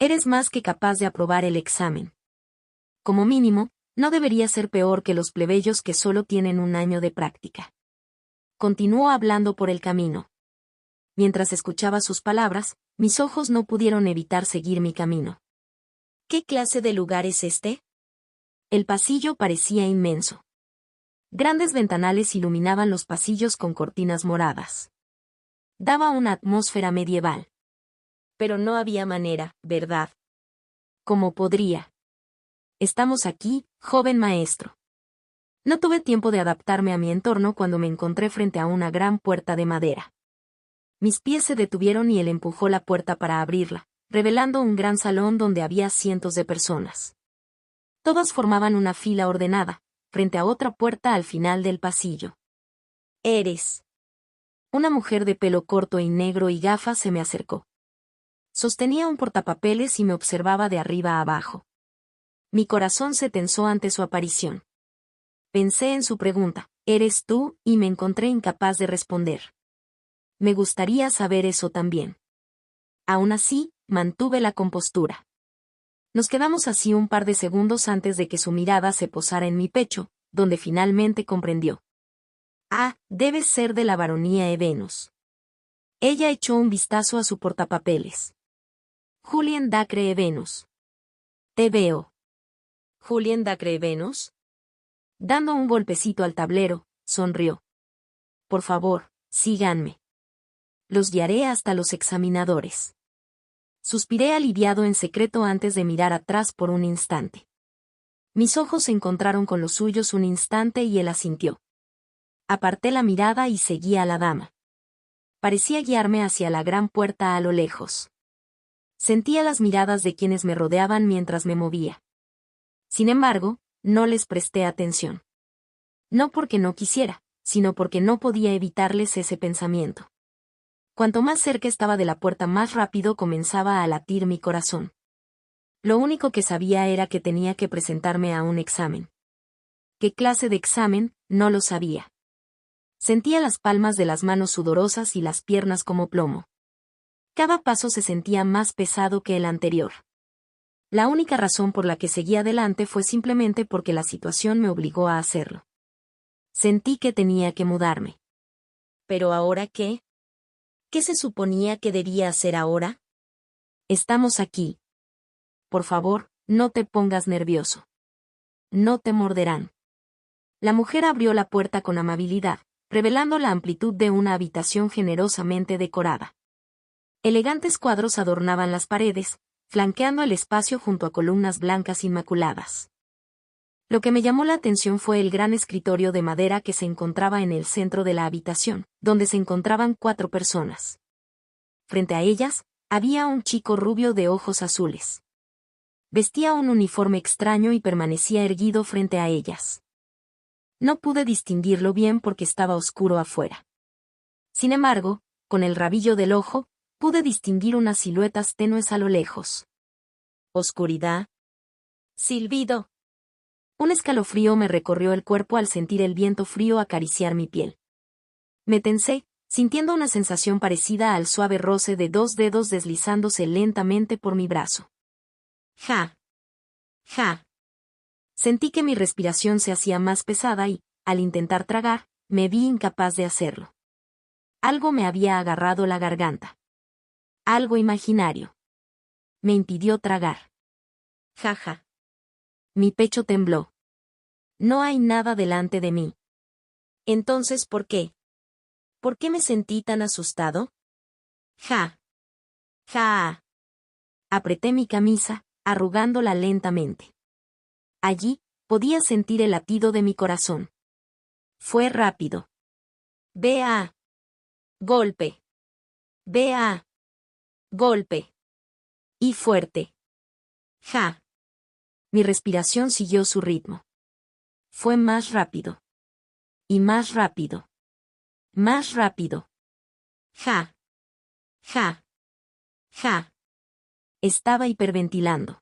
Eres más que capaz de aprobar el examen. Como mínimo, no debería ser peor que los plebeyos que solo tienen un año de práctica. Continuó hablando por el camino. Mientras escuchaba sus palabras, mis ojos no pudieron evitar seguir mi camino. ¿Qué clase de lugar es este? El pasillo parecía inmenso. Grandes ventanales iluminaban los pasillos con cortinas moradas. Daba una atmósfera medieval. Pero no había manera, ¿verdad? ¿Cómo podría? Estamos aquí, joven maestro. No tuve tiempo de adaptarme a mi entorno cuando me encontré frente a una gran puerta de madera. Mis pies se detuvieron y él empujó la puerta para abrirla, revelando un gran salón donde había cientos de personas. Todas formaban una fila ordenada, frente a otra puerta al final del pasillo. Eres. Una mujer de pelo corto y negro y gafas se me acercó. Sostenía un portapapeles y me observaba de arriba a abajo. Mi corazón se tensó ante su aparición. Pensé en su pregunta, ¿eres tú?, y me encontré incapaz de responder. Me gustaría saber eso también. Aún así, mantuve la compostura. Nos quedamos así un par de segundos antes de que su mirada se posara en mi pecho, donde finalmente comprendió. Ah, debes ser de la baronía de Venus. Ella echó un vistazo a su portapapeles. Julien Dacre Venus. Te veo. ¿Julien Dacre Venus? Dando un golpecito al tablero, sonrió. Por favor, síganme. Los guiaré hasta los examinadores. Suspiré aliviado en secreto antes de mirar atrás por un instante. Mis ojos se encontraron con los suyos un instante y él asintió. Aparté la mirada y seguí a la dama. Parecía guiarme hacia la gran puerta a lo lejos. Sentía las miradas de quienes me rodeaban mientras me movía. Sin embargo, no les presté atención. No porque no quisiera, sino porque no podía evitarles ese pensamiento. Cuanto más cerca estaba de la puerta, más rápido comenzaba a latir mi corazón. Lo único que sabía era que tenía que presentarme a un examen. ¿Qué clase de examen? No lo sabía. Sentía las palmas de las manos sudorosas y las piernas como plomo. Cada paso se sentía más pesado que el anterior. La única razón por la que seguí adelante fue simplemente porque la situación me obligó a hacerlo. Sentí que tenía que mudarme. ¿Pero ahora qué? ¿Qué se suponía que debía hacer ahora? Estamos aquí. Por favor, no te pongas nervioso. No te morderán. La mujer abrió la puerta con amabilidad, revelando la amplitud de una habitación generosamente decorada. Elegantes cuadros adornaban las paredes, flanqueando el espacio junto a columnas blancas inmaculadas. Lo que me llamó la atención fue el gran escritorio de madera que se encontraba en el centro de la habitación, donde se encontraban 4 personas. Frente a ellas, había un chico rubio de ojos azules. Vestía un uniforme extraño y permanecía erguido frente a ellas. No pude distinguirlo bien porque estaba oscuro afuera. Sin embargo, con el rabillo del ojo, pude distinguir unas siluetas tenues a lo lejos. Oscuridad. Silbido. Un escalofrío me recorrió el cuerpo al sentir el viento frío acariciar mi piel. Me tensé, sintiendo una sensación parecida al suave roce de 2 dedos deslizándose lentamente por mi brazo. Ja. Ja. Sentí que mi respiración se hacía más pesada y, al intentar tragar, me vi incapaz de hacerlo. Algo me había agarrado la garganta. Algo imaginario. Me impidió tragar. Jaja. Mi pecho tembló. No hay nada delante de mí. Entonces, ¿por qué? ¿Por qué me sentí tan asustado? Ja. Ja. Apreté mi camisa, arrugándola lentamente. Allí, podía sentir el latido de mi corazón. Fue rápido. Vea. Golpe. Vea. Golpe. Y fuerte. Ja. Mi respiración siguió su ritmo. Fue más rápido. Y más rápido. Más rápido. Ja. Ja. Ja. Estaba hiperventilando.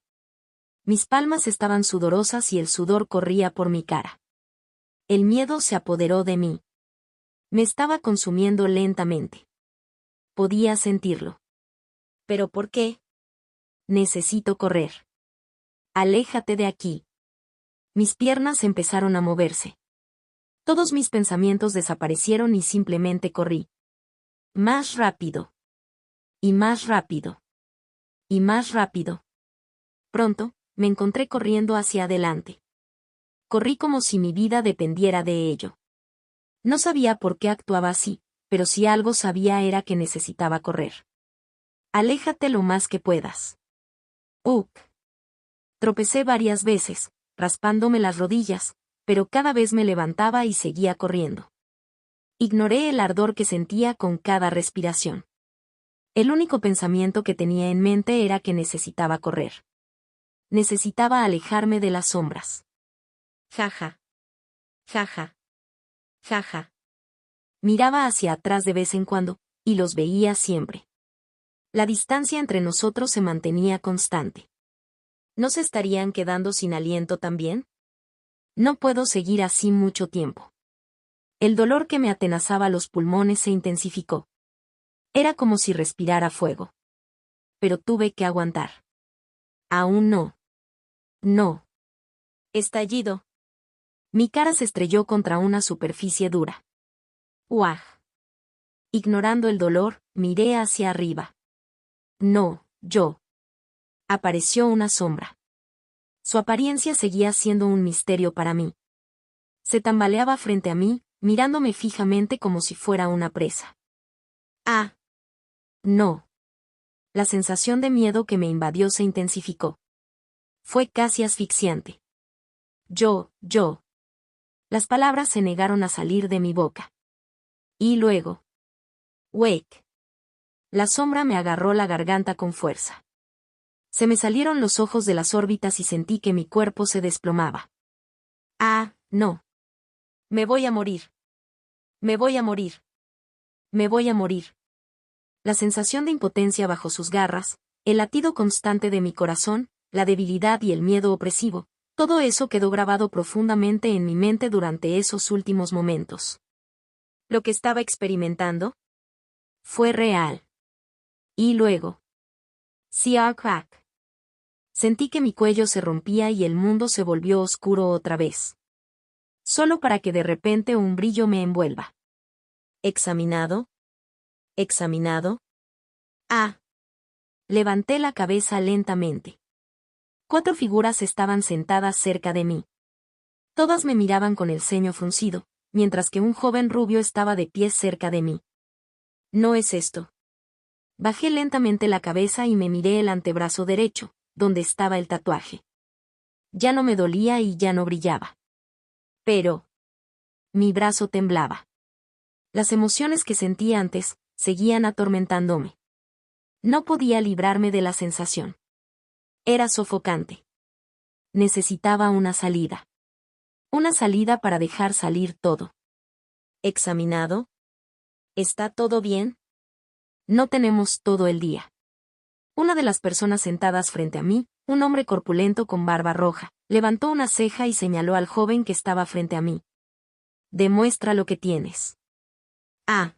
Mis palmas estaban sudorosas y el sudor corría por mi cara. El miedo se apoderó de mí. Me estaba consumiendo lentamente. Podía sentirlo. ¿Pero por qué? Necesito correr. Aléjate de aquí. Mis piernas empezaron a moverse. Todos mis pensamientos desaparecieron y simplemente corrí. Más rápido. Y más rápido. Y más rápido. Pronto, me encontré corriendo hacia adelante. Corrí como si mi vida dependiera de ello. No sabía por qué actuaba así, pero si algo sabía era que necesitaba correr. Aléjate lo más que puedas. Uk. Tropecé varias veces, raspándome las rodillas, pero cada vez me levantaba y seguía corriendo. Ignoré el ardor que sentía con cada respiración. El único pensamiento que tenía en mente era que necesitaba correr. Necesitaba alejarme de las sombras. Jaja. Jaja. Jaja. Miraba hacia atrás de vez en cuando, y los veía siempre. La distancia entre nosotros se mantenía constante. ¿No se estarían quedando sin aliento también? No puedo seguir así mucho tiempo. El dolor que me atenazaba los pulmones se intensificó. Era como si respirara fuego. Pero tuve que aguantar. Aún no. No. Estallido. Mi cara se estrelló contra una superficie dura. ¡Uaj! Ignorando el dolor, miré hacia arriba. No, yo. Apareció una sombra. Su apariencia seguía siendo un misterio para mí. Se tambaleaba frente a mí, mirándome fijamente como si fuera una presa. Ah. No. La sensación de miedo que me invadió se intensificó. Fue casi asfixiante. Yo. Las palabras se negaron a salir de mi boca. Y luego. Wake. La sombra me agarró la garganta con fuerza. Se me salieron los ojos de las órbitas y sentí que mi cuerpo se desplomaba. Ah, no. Me voy a morir. Me voy a morir. Me voy a morir. La sensación de impotencia bajo sus garras, el latido constante de mi corazón, la debilidad y el miedo opresivo, todo eso quedó grabado profundamente en mi mente durante esos últimos momentos. Lo que estaba experimentando fue real. Y luego. Crack. Sentí que mi cuello se rompía y el mundo se volvió oscuro otra vez. Solo para que de repente un brillo me envuelva. ¿Examinado? ¿Examinado? Ah. Levanté la cabeza lentamente. 4 figuras estaban sentadas cerca de mí. Todas me miraban con el ceño fruncido, mientras que un joven rubio estaba de pie cerca de mí. ¿No es esto? Bajé lentamente la cabeza y me miré el antebrazo derecho, donde estaba el tatuaje. Ya no me dolía y ya no brillaba. Pero mi brazo temblaba. Las emociones que sentí antes seguían atormentándome. No podía librarme de la sensación. Era sofocante. Necesitaba una salida. Una salida para dejar salir todo. ¿Examinado? ¿Está todo bien? No tenemos todo el día. Una de las personas sentadas frente a mí, un hombre corpulento con barba roja, levantó una ceja y señaló al joven que estaba frente a mí. Demuestra lo que tienes. Ah.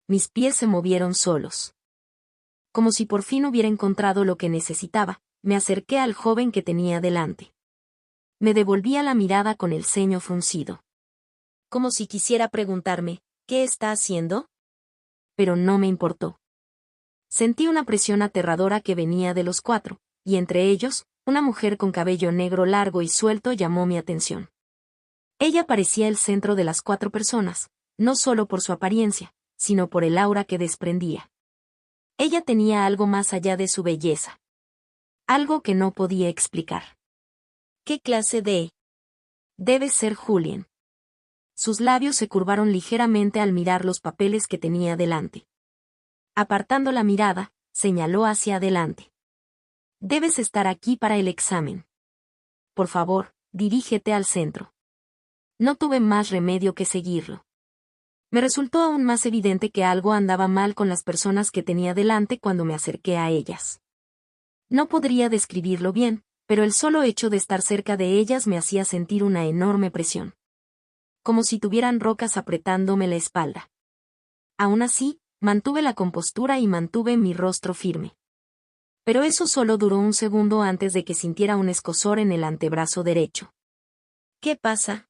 Mis pies se movieron solos. Como si por fin hubiera encontrado lo que necesitaba, me acerqué al joven que tenía delante. Me devolvía la mirada con el ceño fruncido. Como si quisiera preguntarme, ¿qué está haciendo? Pero no me importó. Sentí una presión aterradora que venía de los cuatro, y entre ellos, una mujer con cabello negro largo y suelto llamó mi atención. Ella parecía el centro de las cuatro personas, no solo por su apariencia, sino por el aura que desprendía. Ella tenía algo más allá de su belleza. Algo que no podía explicar. ¿Qué clase de? Debe ser Julien. Sus labios se curvaron ligeramente al mirar los papeles que tenía delante. Apartando la mirada, señaló hacia adelante. Debes estar aquí para el examen. Por favor, dirígete al centro. No tuve más remedio que seguirlo. Me resultó aún más evidente que algo andaba mal con las personas que tenía delante cuando me acerqué a ellas. No podría describirlo bien, pero el solo hecho de estar cerca de ellas me hacía sentir una enorme presión. Como si tuvieran rocas apretándome la espalda. Aún así, mantuve la compostura y mantuve mi rostro firme. Pero eso solo duró un segundo antes de que sintiera un escozor en el antebrazo derecho. ¿Qué pasa?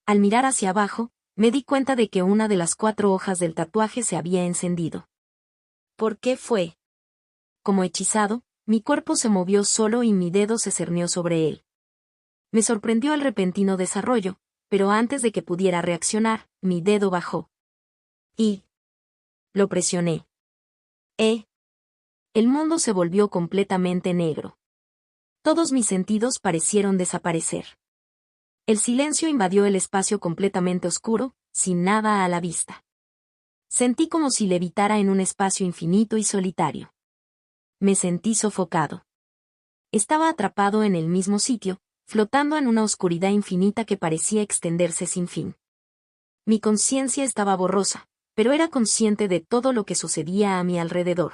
Al mirar hacia abajo, me di cuenta de que una de las 4 hojas del tatuaje se había encendido. ¿Por qué fue? Como hechizado, mi cuerpo se movió solo y mi dedo se cernió sobre él. Me sorprendió el repentino desarrollo, pero antes de que pudiera reaccionar, mi dedo bajó. Y lo presioné. El mundo se volvió completamente negro. Todos mis sentidos parecieron desaparecer. El silencio invadió el espacio completamente oscuro, sin nada a la vista. Sentí como si levitara en un espacio infinito y solitario. Me sentí sofocado. Estaba atrapado en el mismo sitio, flotando en una oscuridad infinita que parecía extenderse sin fin. Mi conciencia estaba borrosa, pero era consciente de todo lo que sucedía a mi alrededor.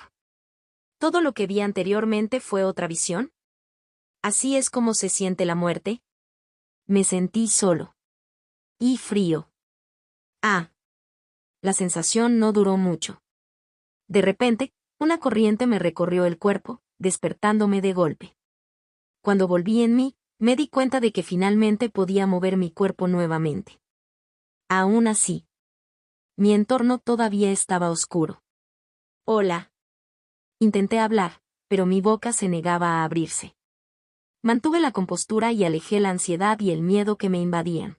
¿Todo lo que vi anteriormente fue otra visión? ¿Así es como se siente la muerte? Me sentí solo. Y frío. Ah. La sensación no duró mucho. De repente, una corriente me recorrió el cuerpo, despertándome de golpe. Cuando volví en mí, me di cuenta de que finalmente podía mover mi cuerpo nuevamente. Aún así, mi entorno todavía estaba oscuro. Hola. Intenté hablar, pero mi boca se negaba a abrirse. Mantuve la compostura y alejé la ansiedad y el miedo que me invadían.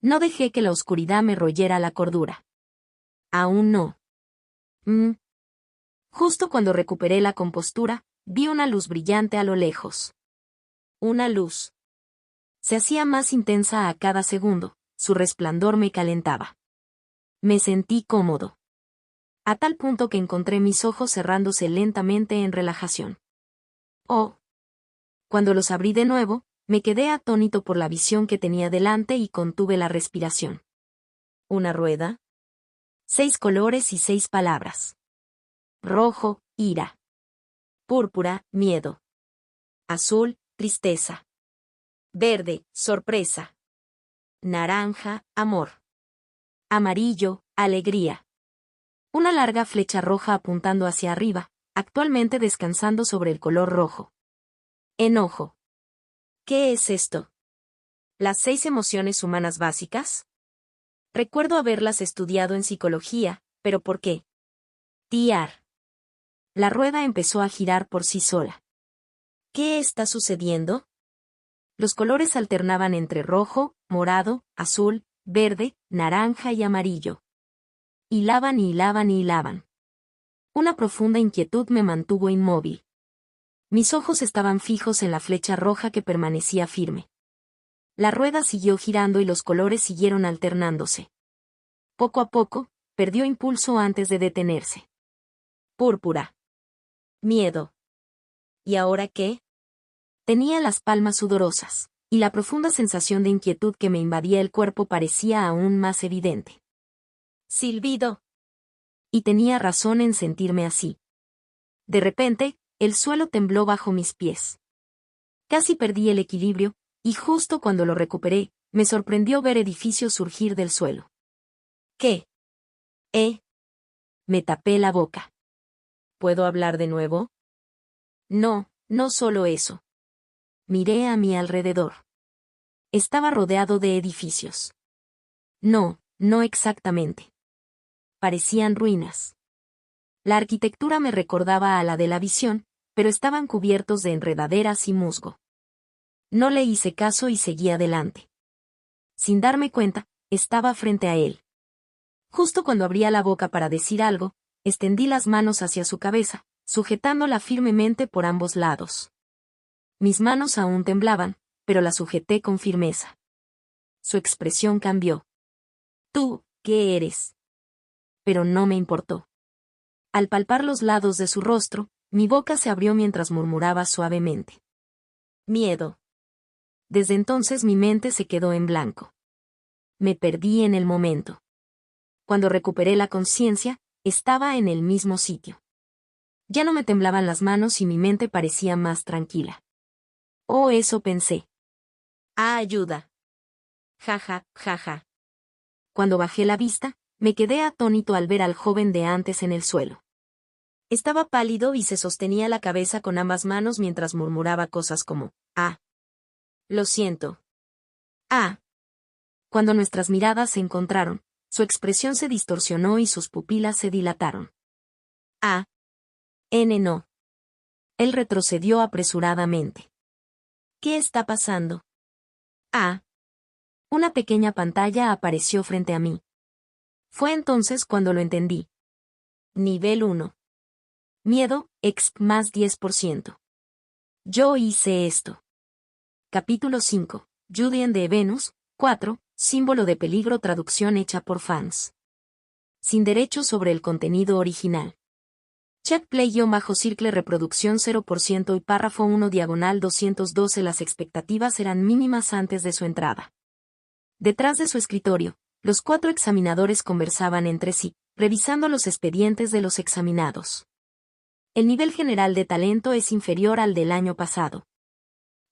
No dejé que la oscuridad me royera la cordura. Aún no. Justo cuando recuperé la compostura, vi una luz brillante a lo lejos. Una luz. Se hacía más intensa a cada segundo, su resplandor me calentaba. Me sentí cómodo. A tal punto que encontré mis ojos cerrándose lentamente en relajación. Oh. Cuando los abrí de nuevo, me quedé atónito por la visión que tenía delante y contuve la respiración. ¿Una rueda? 6 colores y 6 palabras. Rojo, ira. Púrpura, miedo. Azul, tristeza. Verde, sorpresa. Naranja, amor. Amarillo, alegría. Una larga flecha roja apuntando hacia arriba, actualmente descansando sobre el color rojo. Enojo. ¿Qué es esto? ¿Las 6 emociones humanas básicas? Recuerdo haberlas estudiado en psicología, pero ¿por qué? Tiar. La rueda empezó a girar por sí sola. ¿Qué está sucediendo? Los colores alternaban entre rojo, morado, azul, verde, naranja y amarillo. Hilaban y hilaban y hilaban. Una profunda inquietud me mantuvo inmóvil. Mis ojos estaban fijos en la flecha roja que permanecía firme. La rueda siguió girando y los colores siguieron alternándose. Poco a poco, perdió impulso antes de detenerse. Púrpura. Miedo. ¿Y ahora qué? Tenía las palmas sudorosas, y la profunda sensación de inquietud que me invadía el cuerpo parecía aún más evidente. Silbido. Y tenía razón en sentirme así. De repente, el suelo tembló bajo mis pies. Casi perdí el equilibrio, y justo cuando lo recuperé, me sorprendió ver edificios surgir del suelo. ¿Qué? Me tapé la boca. ¿Puedo hablar de nuevo? No, no solo eso. Miré a mi alrededor. Estaba rodeado de edificios. No, no exactamente. Parecían ruinas. La arquitectura me recordaba a la de la visión, pero estaban cubiertos de enredaderas y musgo. No le hice caso y seguí adelante. Sin darme cuenta, estaba frente a él. Justo cuando abría la boca para decir algo, extendí las manos hacia su cabeza, sujetándola firmemente por ambos lados. Mis manos aún temblaban, pero la sujeté con firmeza. Su expresión cambió. ¿Tú, qué eres? Pero no me importó. Al palpar los lados de su rostro, mi boca se abrió mientras murmuraba suavemente. Miedo. Desde entonces mi mente se quedó en blanco. Me perdí en el momento. Cuando recuperé la conciencia, estaba en el mismo sitio. Ya no me temblaban las manos y mi mente parecía más tranquila. Oh, eso pensé. ¡Ah, ayuda! Jaja, jaja. Cuando bajé la vista, me quedé atónito al ver al joven de antes en el suelo. Estaba pálido y se sostenía la cabeza con ambas manos mientras murmuraba cosas como, lo siento. Cuando nuestras miradas se encontraron, su expresión se distorsionó y sus pupilas se dilataron. No. Él retrocedió apresuradamente. ¿Qué está pasando? Una pequeña pantalla apareció frente a mí. Fue entonces cuando lo entendí. Nivel 1. Miedo, exp más 10%. Yo hice esto. Capítulo 5. Julian de Venus, 4. Símbolo de peligro. Traducción hecha por fans. Sin derechos sobre el contenido original. Check play-circle reproducción 0% y párrafo 1 diagonal 212. Las expectativas eran mínimas antes de su entrada. Detrás de su escritorio, los 4 examinadores conversaban entre sí, revisando los expedientes de los examinados. El nivel general de talento es inferior al del año pasado.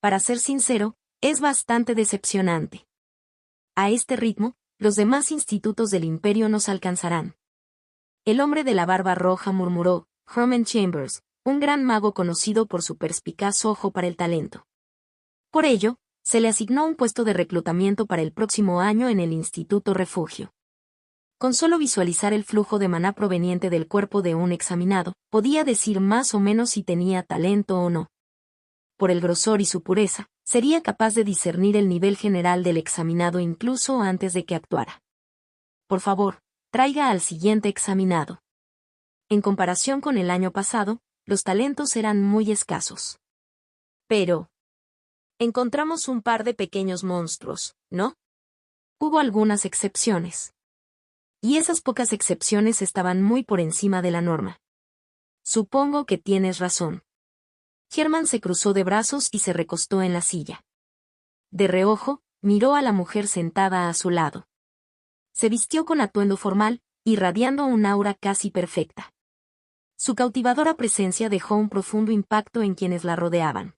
Para ser sincero, es bastante decepcionante. A este ritmo, los demás institutos del imperio nos alcanzarán. El hombre de la barba roja murmuró, Herman Chambers, un gran mago conocido por su perspicaz ojo para el talento. Por ello, se le asignó un puesto de reclutamiento para el próximo año en el Instituto Refugio. Con solo visualizar el flujo de maná proveniente del cuerpo de un examinado, podía decir más o menos si tenía talento o no. Por el grosor y su pureza, sería capaz de discernir el nivel general del examinado incluso antes de que actuara. Por favor, traiga al siguiente examinado. En comparación con el año pasado, los talentos eran muy escasos. Pero encontramos un par de pequeños monstruos, ¿no? Hubo algunas excepciones. Y esas pocas excepciones estaban muy por encima de la norma. Supongo que tienes razón. Herman se cruzó de brazos y se recostó en la silla. De reojo, miró a la mujer sentada a su lado. Se vistió con atuendo formal, irradiando un aura casi perfecta. Su cautivadora presencia dejó un profundo impacto en quienes la rodeaban.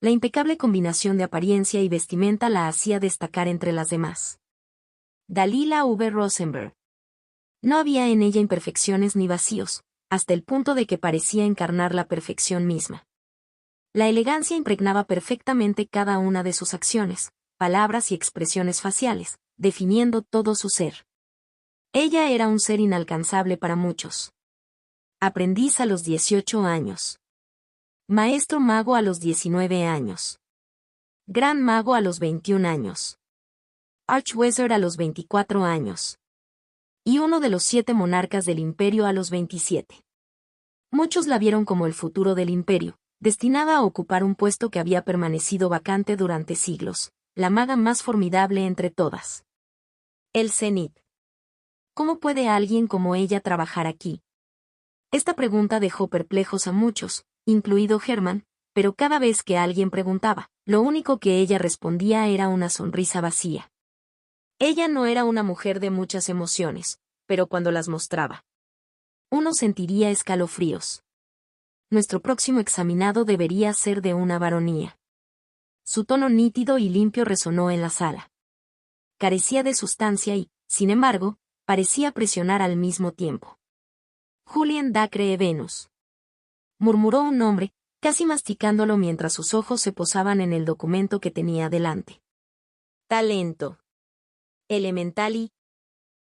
La impecable combinación de apariencia y vestimenta la hacía destacar entre las demás. Dalila V. Rosenberg. No había en ella imperfecciones ni vacíos, hasta el punto de que parecía encarnar la perfección misma. La elegancia impregnaba perfectamente cada una de sus acciones, palabras y expresiones faciales, definiendo todo su ser. Ella era un ser inalcanzable para muchos. Aprendiz a los 18 años. Maestro mago a los 19 años. Gran mago a los 21 años. Archwizard a los 24 años. Y uno de los 7 monarcas del imperio a los 27. Muchos la vieron como el futuro del imperio, destinada a ocupar un puesto que había permanecido vacante durante siglos, la maga más formidable entre todas. El cenit. ¿Cómo puede alguien como ella trabajar aquí? Esta pregunta dejó perplejos a muchos, incluido Hermann, pero cada vez que alguien preguntaba, lo único que ella respondía era una sonrisa vacía. Ella no era una mujer de muchas emociones, pero cuando las mostraba, uno sentiría escalofríos. Nuestro próximo examinado debería ser de una varonía. Su tono nítido y limpio resonó en la sala. Carecía de sustancia y, sin embargo, parecía presionar al mismo tiempo. Julien Dacre Venus. Murmuró un nombre, casi masticándolo mientras sus ojos se posaban en el documento que tenía delante. Talento. Elemental y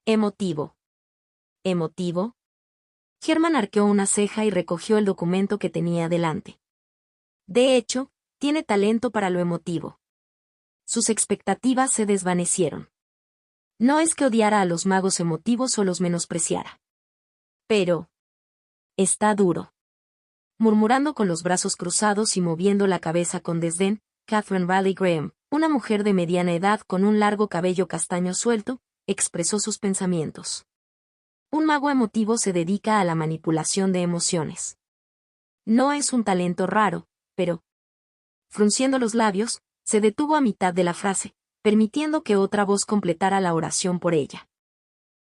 emotivo. ¿Emotivo? Hermann arqueó una ceja y recogió el documento que tenía delante. De hecho, tiene talento para lo emotivo. Sus expectativas se desvanecieron. No es que odiara a los magos emotivos o los menospreciara. Pero está duro. Murmurando con los brazos cruzados y moviendo la cabeza con desdén, Catherine Valley Graham, una mujer de mediana edad con un largo cabello castaño suelto, expresó sus pensamientos. Un mago emotivo se dedica a la manipulación de emociones. No es un talento raro, pero, frunciendo los labios, se detuvo a mitad de la frase, permitiendo que otra voz completara la oración por ella.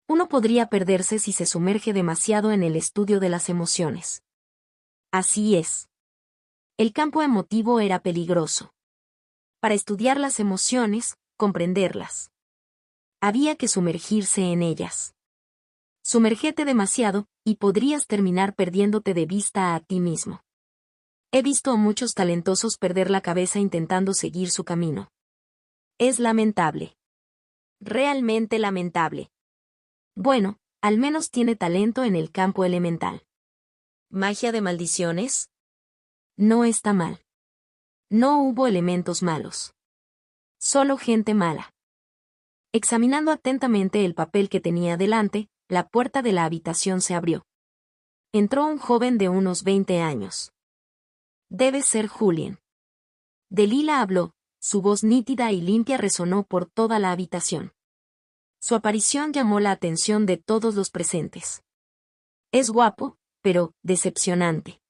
Uno podría perderse si se sumerge demasiado en el estudio de las emociones. Así es. El campo emotivo era peligroso. Para estudiar las emociones, comprenderlas, había que sumergirse en ellas. Sumérgete demasiado, y podrías terminar perdiéndote de vista a ti mismo. He visto a muchos talentosos perder la cabeza intentando seguir su camino. Es lamentable. Realmente lamentable. Bueno, al menos tiene talento en el campo elemental. ¿Magia de maldiciones? No está mal. No hubo elementos malos. Solo gente mala. Examinando atentamente el papel que tenía delante, la puerta de la habitación se abrió. Entró un joven de unos 20 años. Debe ser Julien. Delilah habló, su voz nítida y limpia resonó por toda la habitación. Su aparición llamó la atención de todos los presentes. Es guapo, pero decepcionante.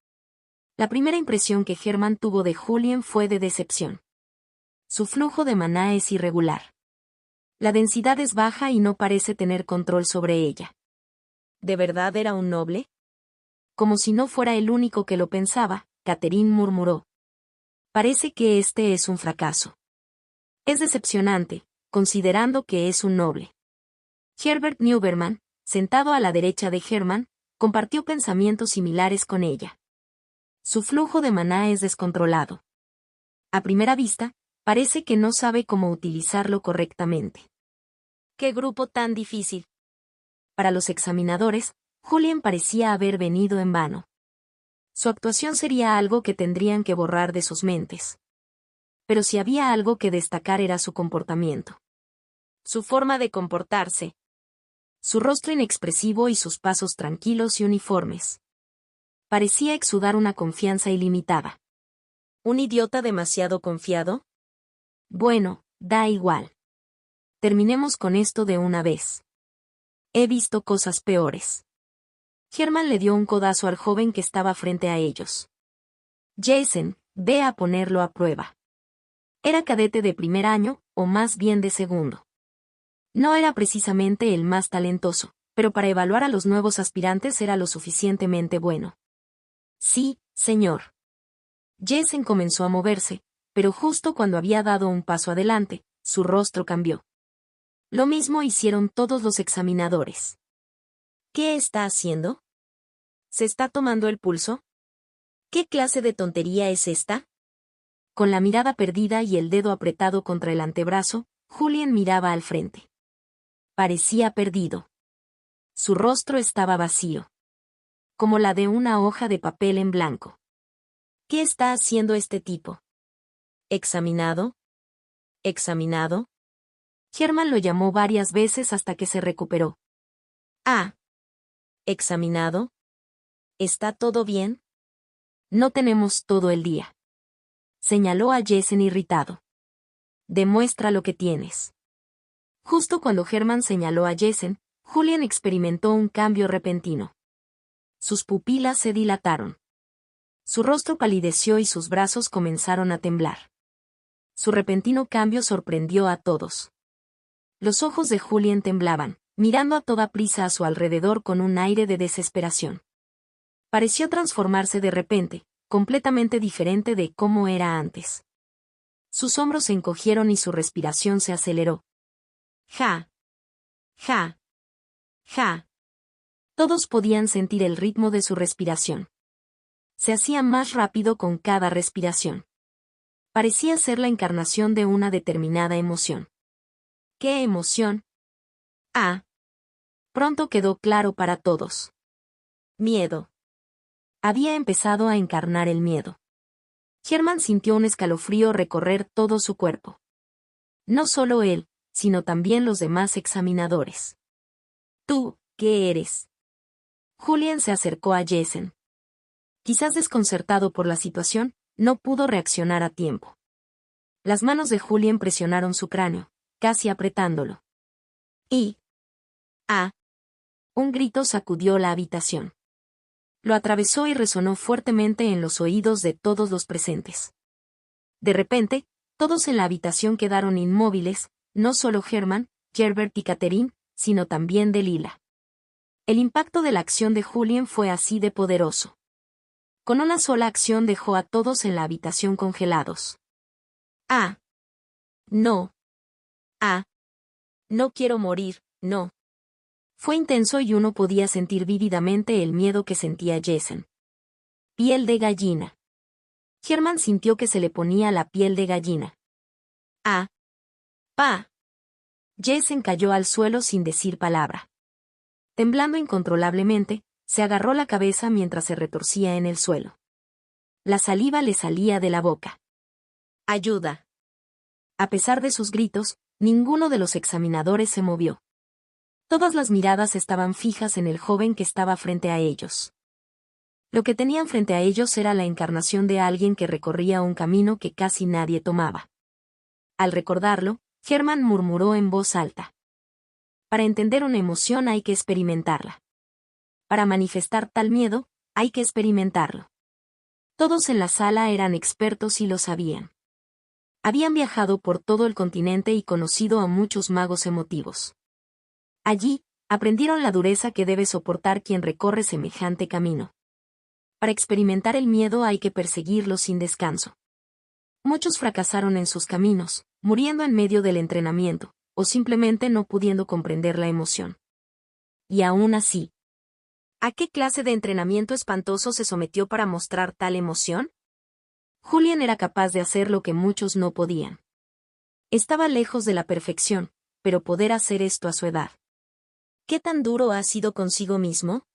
La primera impresión que Hermann tuvo de Julien fue de decepción. Su flujo de maná es irregular. La densidad es baja y no parece tener control sobre ella. ¿De verdad era un noble? Como si no fuera el único que lo pensaba, Catherine murmuró. Parece que este es un fracaso. Es decepcionante, considerando que es un noble. Herbert Newberman, sentado a la derecha de Hermann, compartió pensamientos similares con ella. Su flujo de maná es descontrolado. A primera vista, parece que no sabe cómo utilizarlo correctamente. ¡Qué grupo tan difícil! Para los examinadores, Julien parecía haber venido en vano. Su actuación sería algo que tendrían que borrar de sus mentes. Pero si había algo que destacar era su comportamiento. Su forma de comportarse. Su rostro inexpresivo y sus pasos tranquilos y uniformes. Parecía exudar una confianza ilimitada. ¿Un idiota demasiado confiado? Bueno, da igual. Terminemos con esto de una vez. He visto cosas peores. Hermann le dio un codazo al joven que estaba frente a ellos. Jason, ve a ponerlo a prueba. Era cadete de primer año, o más bien de segundo. No era precisamente el más talentoso, pero para evaluar a los nuevos aspirantes era lo suficientemente bueno. Sí, señor. Jason comenzó a moverse, pero justo cuando había dado un paso adelante, su rostro cambió. Lo mismo hicieron todos los examinadores. ¿Qué está haciendo? ¿Se está tomando el pulso? ¿Qué clase de tontería es esta? Con la mirada perdida y el dedo apretado contra el antebrazo, Julien miraba al frente. Parecía perdido. Su rostro estaba vacío. Como la de una hoja de papel en blanco. ¿Qué está haciendo este tipo? ¿Examinado? ¿Examinado? Hermann lo llamó varias veces hasta que se recuperó. Ah. ¿Examinado? ¿Está todo bien? No tenemos todo el día. Señaló a Jessen irritado. Demuestra lo que tienes. Justo cuando Hermann señaló a Jessen, Julian experimentó un cambio repentino. Sus pupilas se dilataron. Su rostro palideció y sus brazos comenzaron a temblar. Su repentino cambio sorprendió a todos. Los ojos de Julian temblaban, mirando a toda prisa a su alrededor con un aire de desesperación. Pareció transformarse de repente, completamente diferente de cómo era antes. Sus hombros se encogieron y su respiración se aceleró. Ja. Ja. Ja. Todos podían sentir el ritmo de su respiración. Se hacía más rápido con cada respiración. Parecía ser la encarnación de una determinada emoción. ¿Qué emoción? Ah. Pronto quedó claro para todos. Miedo. Había empezado a encarnar el miedo. Hermann sintió un escalofrío recorrer todo su cuerpo. No solo él, sino también los demás examinadores. ¿Tú, qué eres? Julian se acercó a Jessen. Quizás desconcertado por la situación, no pudo reaccionar a tiempo. Las manos de Julian presionaron su cráneo, casi apretándolo. ¡Ah! Un grito sacudió la habitación. Lo atravesó y resonó fuertemente en los oídos de todos los presentes. De repente, todos en la habitación quedaron inmóviles, no solo Hermann, Gerbert y Catherine, sino también Delilah. El impacto de la acción de Julian fue así de poderoso. Con una sola acción dejó a todos en la habitación congelados. ¡Ah! No. ¡Ah! No quiero morir, no. Fue intenso y uno podía sentir vívidamente el miedo que sentía Jessen. Piel de gallina. Hermann sintió que se le ponía la piel de gallina. ¡Ah! ¡Pa! Jessen cayó al suelo sin decir palabra. Temblando incontrolablemente, se agarró la cabeza mientras se retorcía en el suelo. La saliva le salía de la boca. ¡Ayuda! A pesar de sus gritos, ninguno de los examinadores se movió. Todas las miradas estaban fijas en el joven que estaba frente a ellos. Lo que tenían frente a ellos era la encarnación de alguien que recorría un camino que casi nadie tomaba. Al recordarlo, Hermann murmuró en voz alta. Para entender una emoción hay que experimentarla. Para manifestar tal miedo, hay que experimentarlo. Todos en la sala eran expertos y lo sabían. Habían viajado por todo el continente y conocido a muchos magos emotivos. Allí, aprendieron la dureza que debe soportar quien recorre semejante camino. Para experimentar el miedo hay que perseguirlo sin descanso. Muchos fracasaron en sus caminos, muriendo en medio del entrenamiento, o simplemente no pudiendo comprender la emoción. Y aún así, ¿a qué clase de entrenamiento espantoso se sometió para mostrar tal emoción? Julian era capaz de hacer lo que muchos no podían. Estaba lejos de la perfección, pero poder hacer esto a su edad. ¿Qué tan duro ha sido consigo mismo?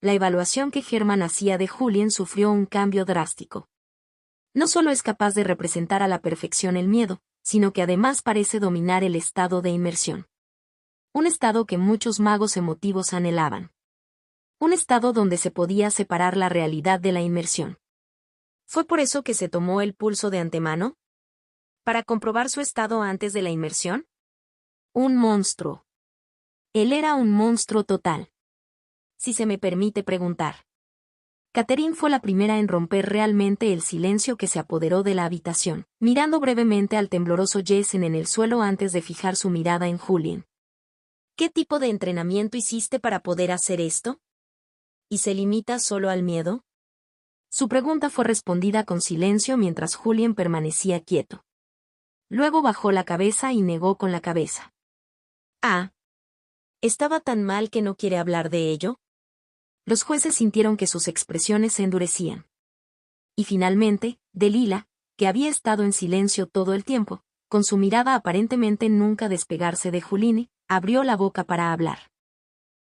La evaluación que Hermann hacía de Julian sufrió un cambio drástico. No solo es capaz de representar a la perfección el miedo, sino que además parece dominar el estado de inmersión. Un estado que muchos magos emotivos anhelaban. Un estado donde se podía separar la realidad de la inmersión. ¿Fue por eso que se tomó el pulso de antemano? ¿Para comprobar su estado antes de la inmersión? Un monstruo. Él era un monstruo total. Si se me permite preguntar. Catherine fue la primera en romper realmente el silencio que se apoderó de la habitación, mirando brevemente al tembloroso Jessen en el suelo antes de fijar su mirada en Julian. ¿Qué tipo de entrenamiento hiciste para poder hacer esto? ¿Y se limita solo al miedo? Su pregunta fue respondida con silencio mientras Julian permanecía quieto. Luego bajó la cabeza y negó con la cabeza. Ah. ¿Estaba tan mal que no quiere hablar de ello? Los jueces sintieron que sus expresiones se endurecían. Y finalmente, Delilah, que había estado en silencio todo el tiempo, con su mirada aparentemente nunca despegarse de Julian, abrió la boca para hablar.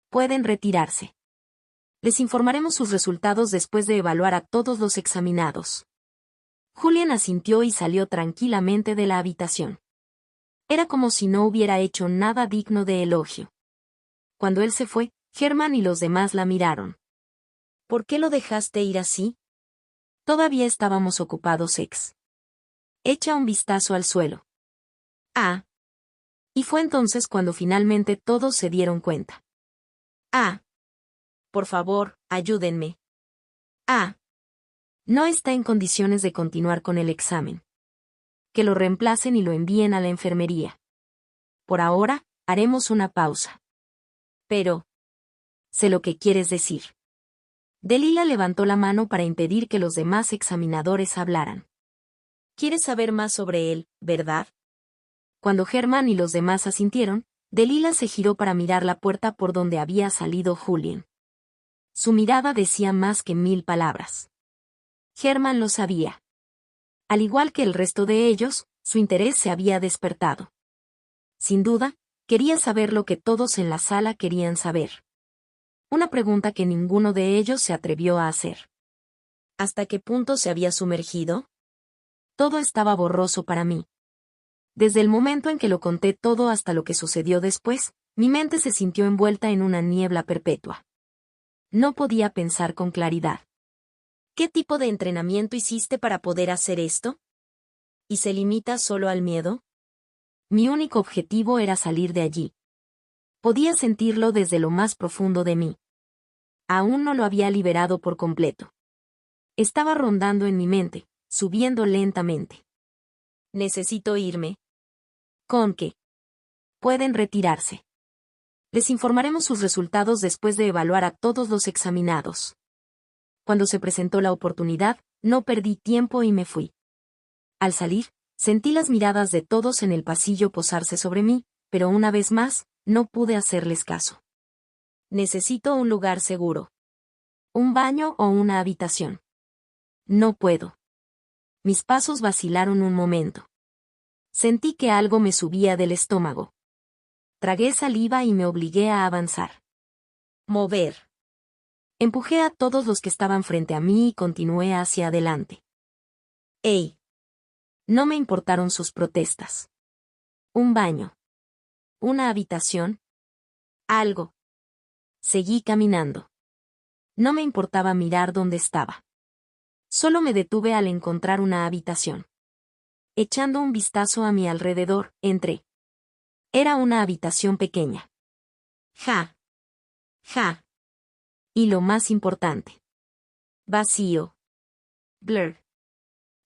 Pueden retirarse. Les informaremos sus resultados después de evaluar a todos los examinados. Julian asintió y salió tranquilamente de la habitación. Era como si no hubiera hecho nada digno de elogio. Cuando él se fue, Hermann y los demás la miraron. ¿Por qué lo dejaste ir así? Todavía estábamos ocupados, ex. Echa un vistazo al suelo. Ah. Y fue entonces cuando finalmente todos se dieron cuenta. Ah. Por favor, ayúdenme. Ah. No está en condiciones de continuar con el examen. Que lo reemplacen y lo envíen a la enfermería. Por ahora, haremos una pausa. Pero... sé lo que quieres decir. Delila levantó la mano para impedir que los demás examinadores hablaran. ¿Quieres saber más sobre él, verdad? Cuando Herman y los demás asintieron, Delila se giró para mirar la puerta por donde había salido Julian. Su mirada decía más que 1000 palabras. Herman lo sabía. Al igual que el resto de ellos, su interés se había despertado. Sin duda, quería saber lo que todos en la sala querían saber. Una pregunta que ninguno de ellos se atrevió a hacer. ¿Hasta qué punto se había sumergido? Todo estaba borroso para mí. Desde el momento en que lo conté todo hasta lo que sucedió después, mi mente se sintió envuelta en una niebla perpetua. No podía pensar con claridad. ¿Qué tipo de entrenamiento hiciste para poder hacer esto? ¿Y se limita solo al miedo? Mi único objetivo era salir de allí. Podía sentirlo desde lo más profundo de mí. Aún no lo había liberado por completo. Estaba rondando en mi mente, subiendo lentamente. Necesito irme. ¿Con qué? Pueden retirarse. Les informaremos sus resultados después de evaluar a todos los examinados. Cuando se presentó la oportunidad, no perdí tiempo y me fui. Al salir, sentí las miradas de todos en el pasillo posarse sobre mí, pero una vez más, no pude hacerles caso. Necesito un lugar seguro. Un baño o una habitación. No puedo. Mis pasos vacilaron un momento. Sentí que algo me subía del estómago. Tragué saliva y me obligué a avanzar. Mover. Empujé a todos los que estaban frente a mí y continué hacia adelante. ¡Ey! No me importaron sus protestas. Un baño. Una habitación. Algo. Seguí caminando. No me importaba mirar dónde estaba. Solo me detuve al encontrar una habitación. Echando un vistazo a mi alrededor, entré. Era una habitación pequeña. Ja. Ja. Y lo más importante. Vacío. Blur.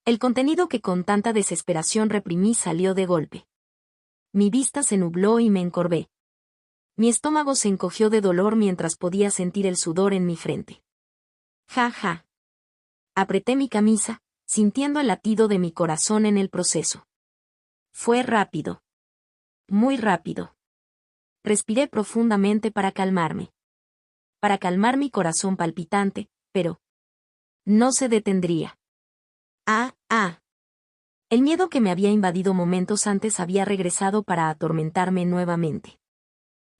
El contenido que con tanta desesperación reprimí salió de golpe. Mi vista se nubló y me encorvé. Mi estómago se encogió de dolor mientras podía sentir el sudor en mi frente. Ja, ja. Apreté mi camisa, sintiendo el latido de mi corazón en el proceso. Fue rápido. Muy rápido. Respiré profundamente para calmarme. Para calmar mi corazón palpitante, pero no se detendría. Ah. El miedo que me había invadido momentos antes había regresado para atormentarme nuevamente.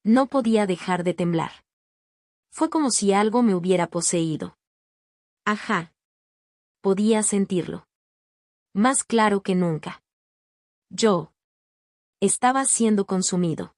No podía dejar de temblar. Fue como si algo me hubiera poseído. Ajá. Podía sentirlo. Más claro que nunca. Yo estaba siendo consumido.